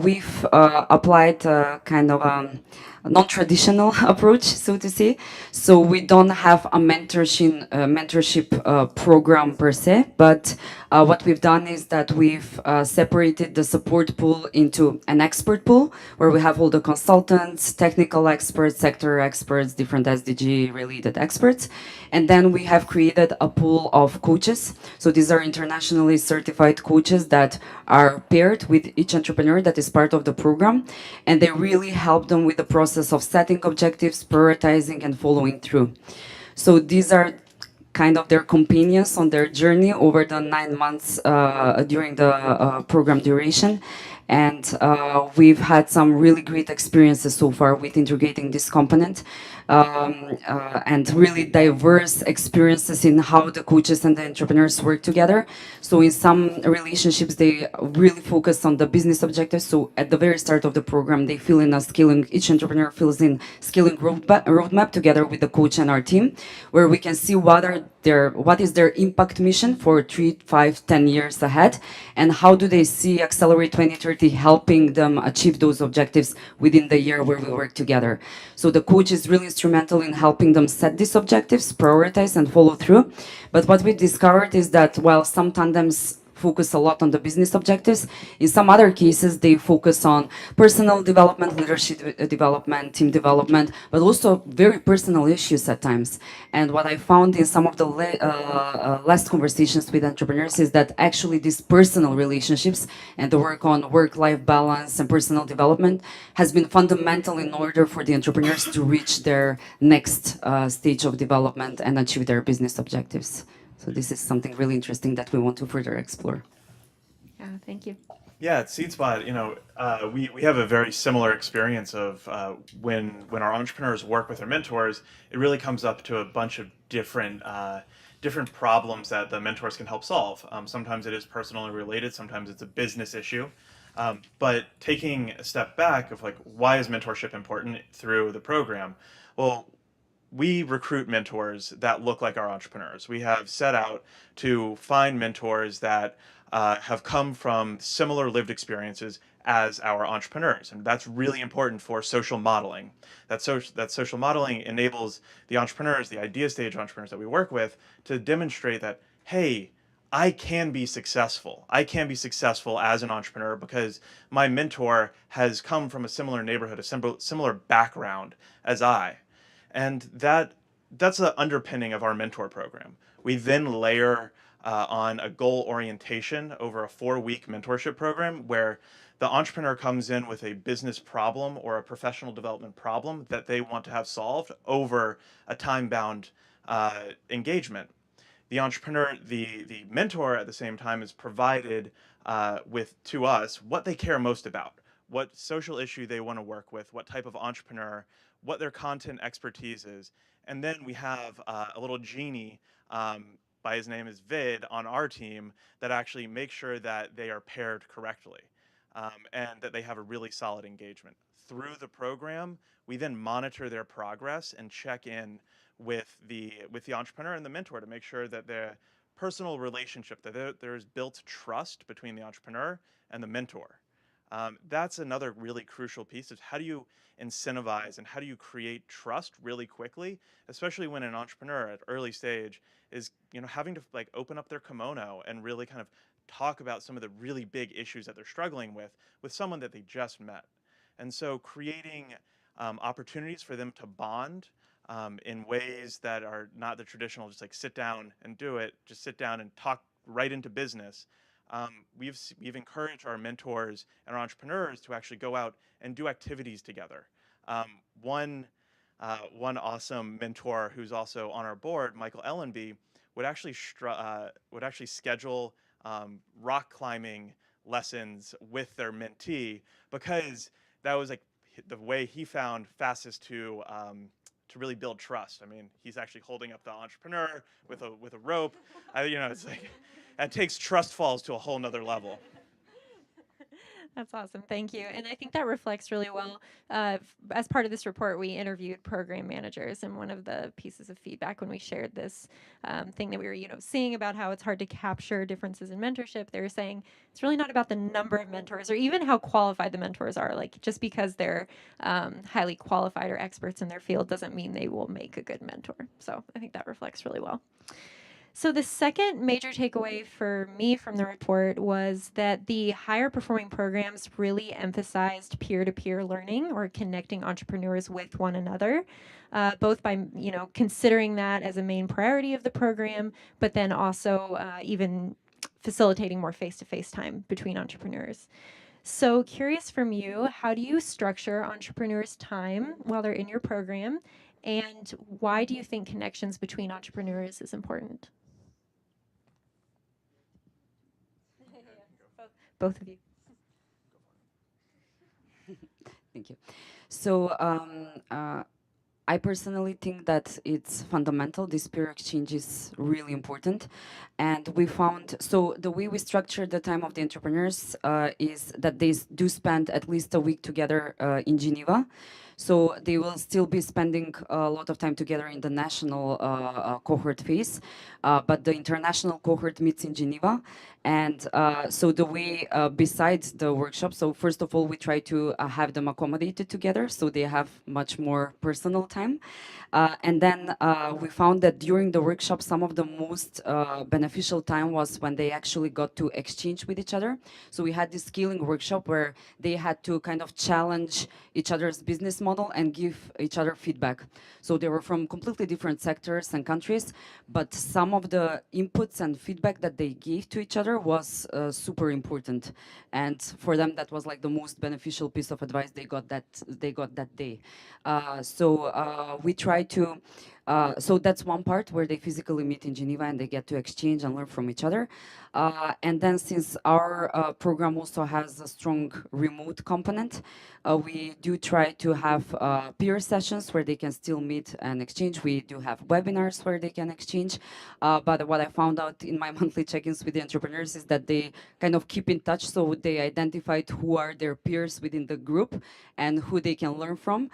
we've applied kind of a non-traditional approach, so to say. So we don't have a mentorship program per se, but what we've done is that we've separated the support pool into an expert pool, where we have all the consultants, technical experts, sector experts, different SDG-related experts, and then we have created a pool of coaches. So these are internationally certified coaches that are paired with each entrepreneur that is part of the program, and they really help them with the process of setting objectives, prioritizing, and following through. So these are kind of their companions on their journey over the 9 months during the program duration. And we've had some really great experiences so far with integrating this component, and really diverse experiences in how the coaches and the entrepreneurs work together. So in some relationships, they really focus on the business objectives. So at the very start of the program, they fill in a scaling, each entrepreneur fills in scaling roadmap together with the coach and our team, where we can see what is their impact mission for 3, 5, 10 years ahead, and how do they see Accelerate 2030 helping them achieve those objectives within the year where we work together. So the coach is really instrumental in helping them set these objectives, prioritize, and follow through. But what we discovered is that while some tandems focus a lot on the business objectives, in some other cases they focus on personal development, leadership development, team development, but also very personal issues at times. And what I found in some of the last conversations with entrepreneurs is that actually these personal relationships and the work on work-life balance and personal development has been fundamental in order for the entrepreneurs to reach their next stage of development and achieve their business objectives. So this is something really interesting that we want to further explore. Yeah, thank you. Yeah, at SeedSpot, we have a very similar experience of when our entrepreneurs work with their mentors, it really comes up to a bunch of different problems that the mentors can help solve. Sometimes it is personally related, sometimes it's a business issue. But taking a step back of like, why is mentorship important through the program? Well, we recruit mentors that look like our entrepreneurs. We have set out to find mentors that have come from similar lived experiences as our entrepreneurs. And that's really important for social modeling. That social modeling enables the entrepreneurs, the idea stage entrepreneurs that we work with, to demonstrate that, hey, I can be successful. I can be successful as an entrepreneur because my mentor has come from a similar neighborhood, a similar background as I. And that's the underpinning of our mentor program. We then layer on a goal orientation over a 4-week mentorship program where the entrepreneur comes in with a business problem or a professional development problem that they want to have solved over a time-bound engagement. The entrepreneur, the mentor at the same time is provided to us what they care most about, what social issue they want to work with, what type of entrepreneur, what their content expertise is. And then we have a little genie, by his name is Vid, on our team that actually makes sure that they are paired correctly. and that they have a really solid engagement. Through the program, we then monitor their progress and check in with the entrepreneur and the mentor to make sure that the personal relationship, that there's built trust between the entrepreneur and the mentor. That's another really crucial piece is how do you incentivize and how do you create trust really quickly, especially when an entrepreneur at early stage is having to like open up their kimono and really kind of talk about some of the really big issues that they're struggling with someone that they just met. And so creating opportunities for them to bond in ways that are not the traditional, just like sit down and do it, just sit down and talk right into business. We've encouraged our mentors and our entrepreneurs to actually go out and do activities together. One awesome mentor who's also on our board, Michael Ellenby, would actually schedule rock climbing lessons with their mentee because that was like the way he found fastest to really build trust. I mean, he's actually holding up the entrepreneur with a rope. It's like that takes trust falls to a whole nother level. That's awesome. Thank you. And I think that reflects really well. As part of this report, we interviewed program managers, and one of the pieces of feedback when we shared this thing that we were, seeing about how it's hard to capture differences in mentorship, they were saying it's really not about the number of mentors or even how qualified the mentors are. Like just because they're highly qualified or experts in their field doesn't mean they will make a good mentor. So I think that reflects really well. So the second major takeaway for me from the report was that the higher performing programs really emphasized peer-to-peer learning or connecting entrepreneurs with one another, both by considering that as a main priority of the program, but then also even facilitating more face-to-face time between entrepreneurs. So curious from you, how do you structure entrepreneurs' time while they're in your program, and why do you think connections between entrepreneurs is important? Both of you. Thank you. So I personally think that it's fundamental. This peer exchange is really important. And we found, so the way we structure the time of the entrepreneurs is that they do spend at least a week together in Geneva. So they will still be spending a lot of time together in the national cohort phase, but the international cohort meets in Geneva. And so the way, besides the workshop, so first of all, we try to have them accommodated together so they have much more personal time. And then we found that during the workshop, some of the most beneficial time was when they actually got to exchange with each other. So we had this skilling workshop where they had to kind of challenge each other's business model and give each other feedback. So they were from completely different sectors and countries, but some of the inputs and feedback that they gave to each other was super important. And for them, that was like the most beneficial piece of advice they got that day. So we try to, so that's one part where they physically meet in Geneva and they get to exchange and learn from each other. And then since our program also has a strong remote component, we do try to have peer sessions where they can still meet and exchange. We do have webinars where they can exchange. But what I found out in my monthly check-ins with the entrepreneurs is that they kind of keep in touch. So they identified who are their peers within the group and who they can learn from.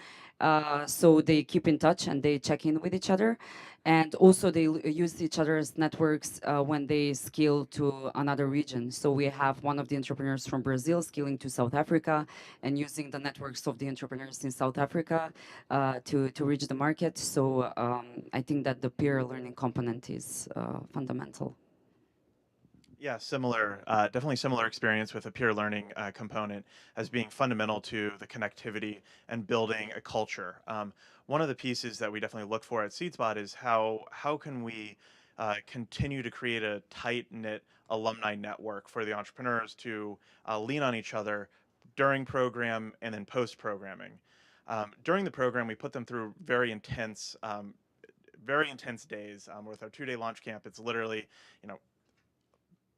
So they keep in touch and they check in with each other. And also they use each other's networks when they scale to another region. So we have one of the entrepreneurs from Brazil scaling to South Africa and using the networks of the entrepreneurs in South Africa to reach the market. So I think that the peer learning component is fundamental. Yeah, definitely similar experience with a peer learning component as being fundamental to the connectivity and building a culture. One of the pieces that we definitely look for at SeedSpot is how can we continue to create a tight-knit alumni network for the entrepreneurs to lean on each other during program and then post-programming. During the program, we put them through very intense days. With our 2-day launch camp, it's literally,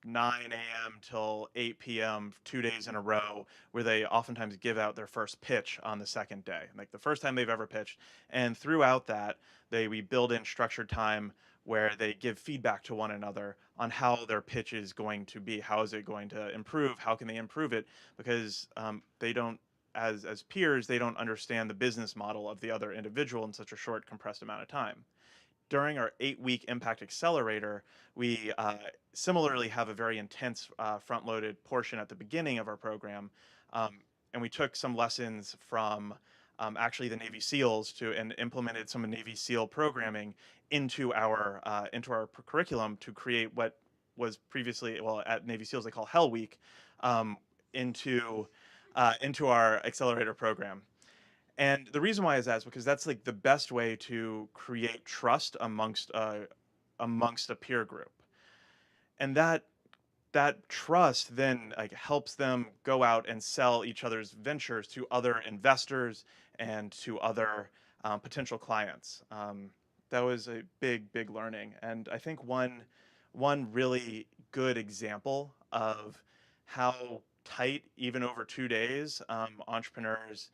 9 a.m. till 8 p.m. 2 days in a row, where they oftentimes give out their first pitch on the second day, like the first time they've ever pitched. And throughout that, we build in structured time where they give feedback to one another on how their pitch is going to be. How is it going to improve? How can they improve it? Because they don't, as peers, they don't understand the business model of the other individual in such a short, compressed amount of time. During our 8-week Impact Accelerator, we similarly have a very intense front-loaded portion at the beginning of our program, and we took some lessons from actually the Navy SEALs and implemented some Navy SEAL programming into our curriculum to create what was previously, well, at Navy SEALs they call Hell Week, into our accelerator program. And the reason why is that is because that's like the best way to create trust amongst a peer group, and that trust then like helps them go out and sell each other's ventures to other investors and to other potential clients. That was a big learning, and I think one really good example of how tight, even over 2 days, entrepreneurs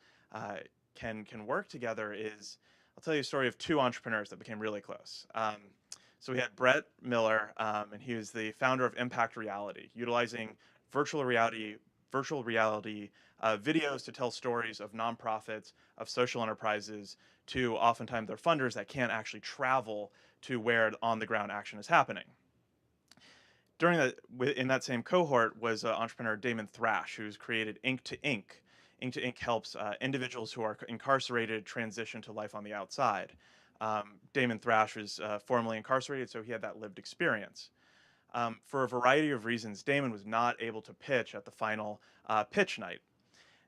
can work together is, I'll tell you a story of two entrepreneurs that became really close. So we had Brett Miller, and he was the founder of Impact Reality, utilizing virtual reality videos to tell stories of nonprofits, of social enterprises, to oftentimes their funders that can't actually travel to where on-the-ground action is happening. In that same cohort was entrepreneur Damon Thrash, who's created Ink to Ink. Ink to Ink helps individuals who are incarcerated transition to life on the outside. Damon Thrash was formerly incarcerated, so he had that lived experience. For a variety of reasons, Damon was not able to pitch at the final pitch night.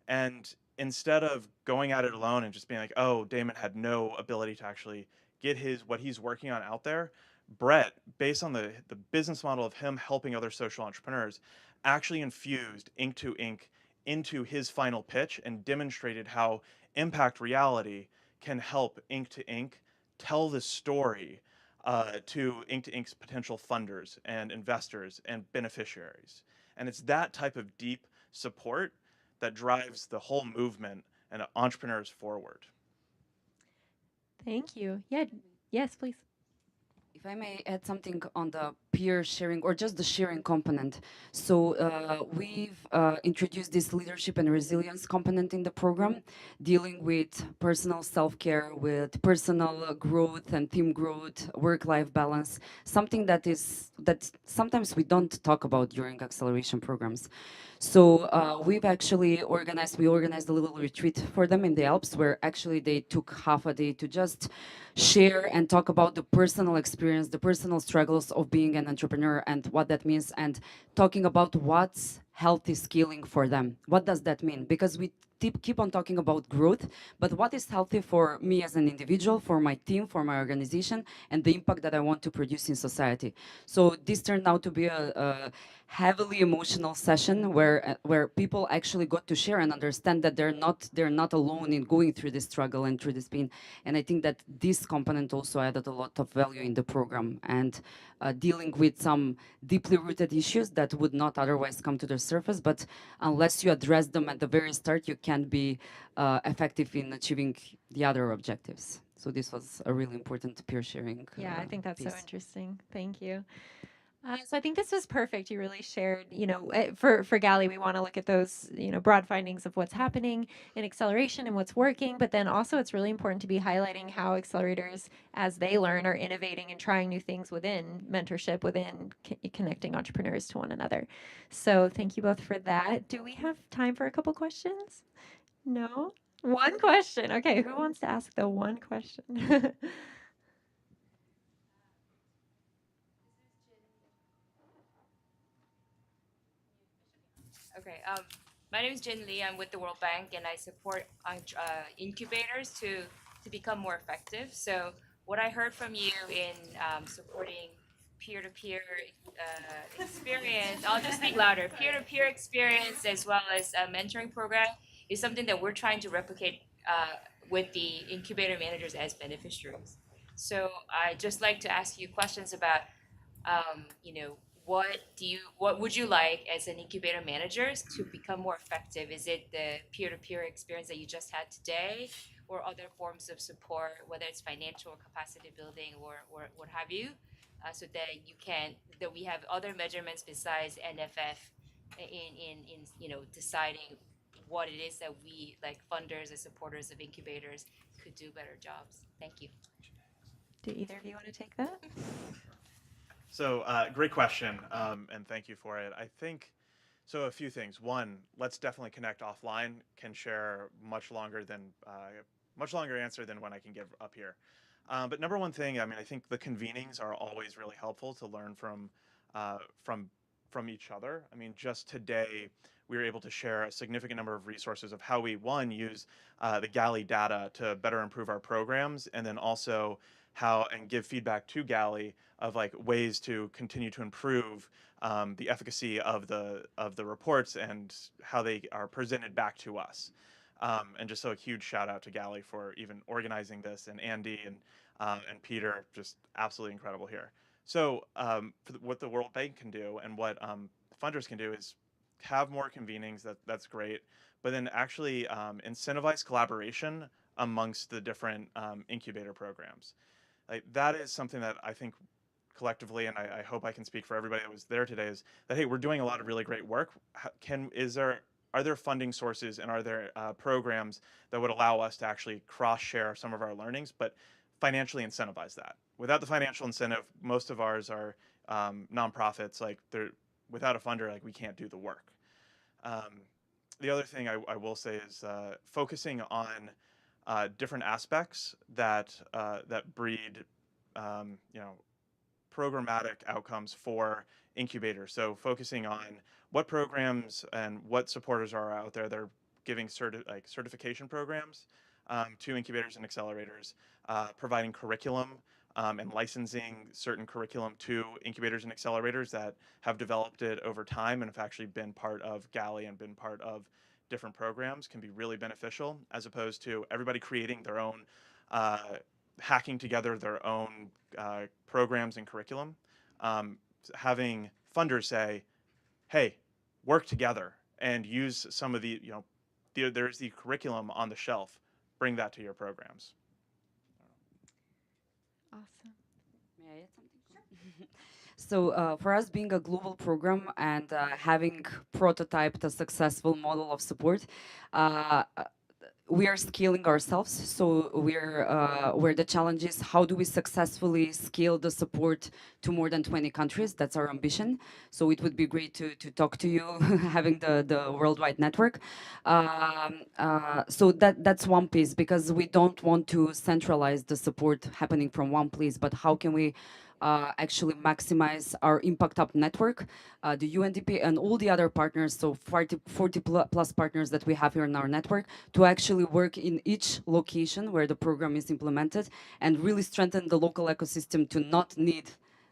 And instead of going at it alone and just being like, oh, Damon had no ability to actually get what he's working on out there, Brett, based on the business model of him helping other social entrepreneurs, actually infused Ink to Ink into his final pitch and demonstrated how Impact Reality can help Ink to Ink tell the story to Ink to Ink's potential funders and investors and beneficiaries. And it's that type of deep support that drives the whole movement and entrepreneurs forward. Thank you. Yeah. Yes, please. If I may add something on the peer sharing or just the sharing component. So we've introduced this leadership and resilience component in the program, dealing with personal self-care, with personal growth and team growth, work-life balance, something that sometimes we don't talk about during acceleration programs. So we organized a little retreat for them in the Alps, where actually they took half a day to just share and talk about the personal experience, the personal struggles of being an entrepreneur and what that means, and talking about what's healthy scaling for them. What does that mean? Because we keep on talking about growth, but what is healthy for me as an individual, for my team, for my organization, and the impact that I want to produce in society. So this turned out to be a heavily emotional session where people actually got to share and understand that they're not alone in going through this struggle and through this pain. And I think that this component also added a lot of value in the program, and dealing with some deeply rooted issues that would not otherwise come to the surface, but unless you address them at the very start, you can't be effective in achieving the other objectives. So this was a really important peer sharing Yeah, I think that's piece. so interesting. Thank you. So I think this was perfect. You really shared, for GALI, we want to look at those, broad findings of what's happening in acceleration and what's working. But then also it's really important to be highlighting how accelerators, as they learn, are innovating and trying new things within mentorship, within connecting entrepreneurs to one another. So thank you both for that. Do we have time for a couple questions? No? One question. Okay, who wants to ask the one question? Okay. My name is Jin Lee. I'm with the World Bank, and I support incubators to become more effective. So what I heard from you in supporting peer-to-peer experience, I'll just speak louder. Peer-to-peer experience as well as a mentoring program is something that we're trying to replicate with the incubator managers as beneficiaries. So I just like to ask you questions about what would you like as an incubator manager to become more effective? Is it the peer-to-peer experience that you just had today, or other forms of support, whether it's financial or capacity building or what have you? so that we have other measurements besides NFF in deciding what it is that we, like funders and supporters of incubators, could do better jobs. Thank you. Do either of you want to take that? So, great question, and thank you for it. I think, so a few things. One, let's definitely connect offline. Can share much longer answer than what I can give up here. But number one thing, I mean, I think the convenings are always really helpful to learn from each other. I mean, just today, we were able to share a significant number of resources of how we, one, use the GALI data to better improve our programs, and then also and give feedback to GALI of like ways to continue to improve the efficacy of the reports and how they are presented back to us. And just so a huge shout out to GALI for even organizing this, and Andy and Peter, just absolutely incredible here. So what the World Bank can do and what funders can do is have more convenings. That's great, but then actually incentivize collaboration amongst the different incubator programs. Like, that is something that I think collectively, and I hope I can speak for everybody that was there today, is that, hey, we're doing a lot of really great work. Are there funding sources, and are there programs that would allow us to actually cross-share some of our learnings, but financially incentivize that? Without the financial incentive, most of ours are nonprofits. Like, without a funder, like, we can't do the work. The other thing I will say is focusing on different aspects that breed, programmatic outcomes for incubators. So focusing on what programs and what supporters are out there that are giving certification programs to incubators and accelerators, providing curriculum and licensing certain curriculum to incubators and accelerators that have developed it over time and have actually been part of GALI and been part of different programs can be really beneficial, as opposed to everybody creating their own, hacking together their own programs and curriculum. Having funders say, hey, work together and use some of there's the curriculum on the shelf, bring that to your programs. Awesome. May I add something? So for us, being a global program and having prototyped a successful model of support, we are scaling ourselves. So where the challenge is, how do we successfully scale the support to more than 20 countries? That's our ambition. So it would be great to talk to you, having the worldwide network. So that's one piece, because we don't want to centralize the support happening from one place, but how can we actually maximize our Impact Up network, the UNDP and all the other partners, so 40 plus partners that we have here in our network, to actually work in each location where the program is implemented and really strengthen the local ecosystem to not need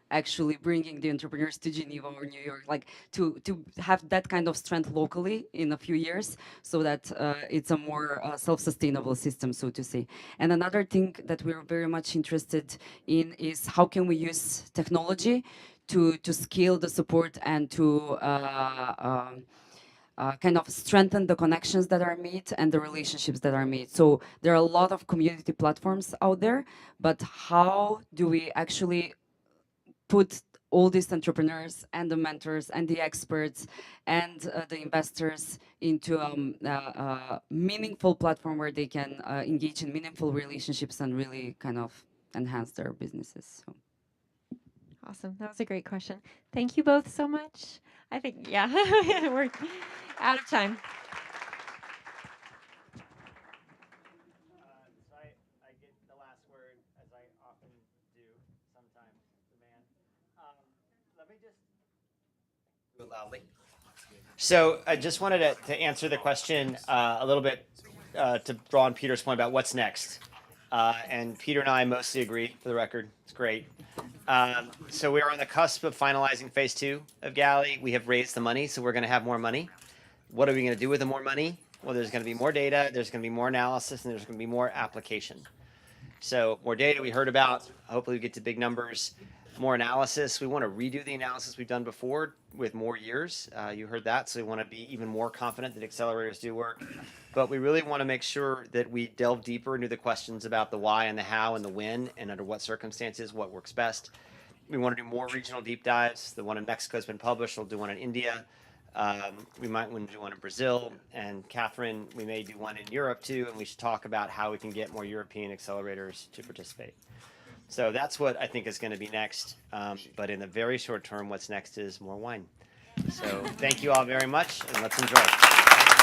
actually bringing the entrepreneurs to Geneva or New York, like to have that kind of strength locally in a few years, so that it's a more self-sustainable system, so to say. And another thing that we're very much interested in is how can we use technology to scale the support and to kind of strengthen the connections that are made and the relationships that are made. So there are a lot of community platforms out there, but how do we actually put all these entrepreneurs and the mentors and the experts and the investors into a meaningful platform where they can engage in meaningful relationships and really kind of enhance their businesses? So. Awesome. That was a great question. Thank you both so much. I think, yeah, we're out of time. So I get the last word, as I often do sometimes, the man. Let me just do it loudly. So I just wanted to answer the question a little bit to draw on Peter's point about what's next. And Peter and I mostly agree, for the record. It's great. So we are on the cusp of finalizing phase 2 of GALI. We have raised the money, so we're going to have more money. What are we going to do with the more money? Well, there's going to be more data, there's going to be more analysis, and there's going to be more application. So more data we heard about. Hopefully we get to big numbers. More analysis. We want to redo the analysis we've done before with more years. You heard that. So we want to be even more confident that accelerators do work. But we really want to make sure that we delve deeper into the questions about the why and the how and the when and under what circumstances, what works best. We want to do more regional deep dives. The one in Mexico has been published. We'll do one in India. We might want to do one in Brazil. And Catherine, we may do one in Europe too. And we should talk about how we can get more European accelerators to participate. So that's what I think is going to be next. But in the very short term, what's next is more wine. So thank you all very much, and let's enjoy.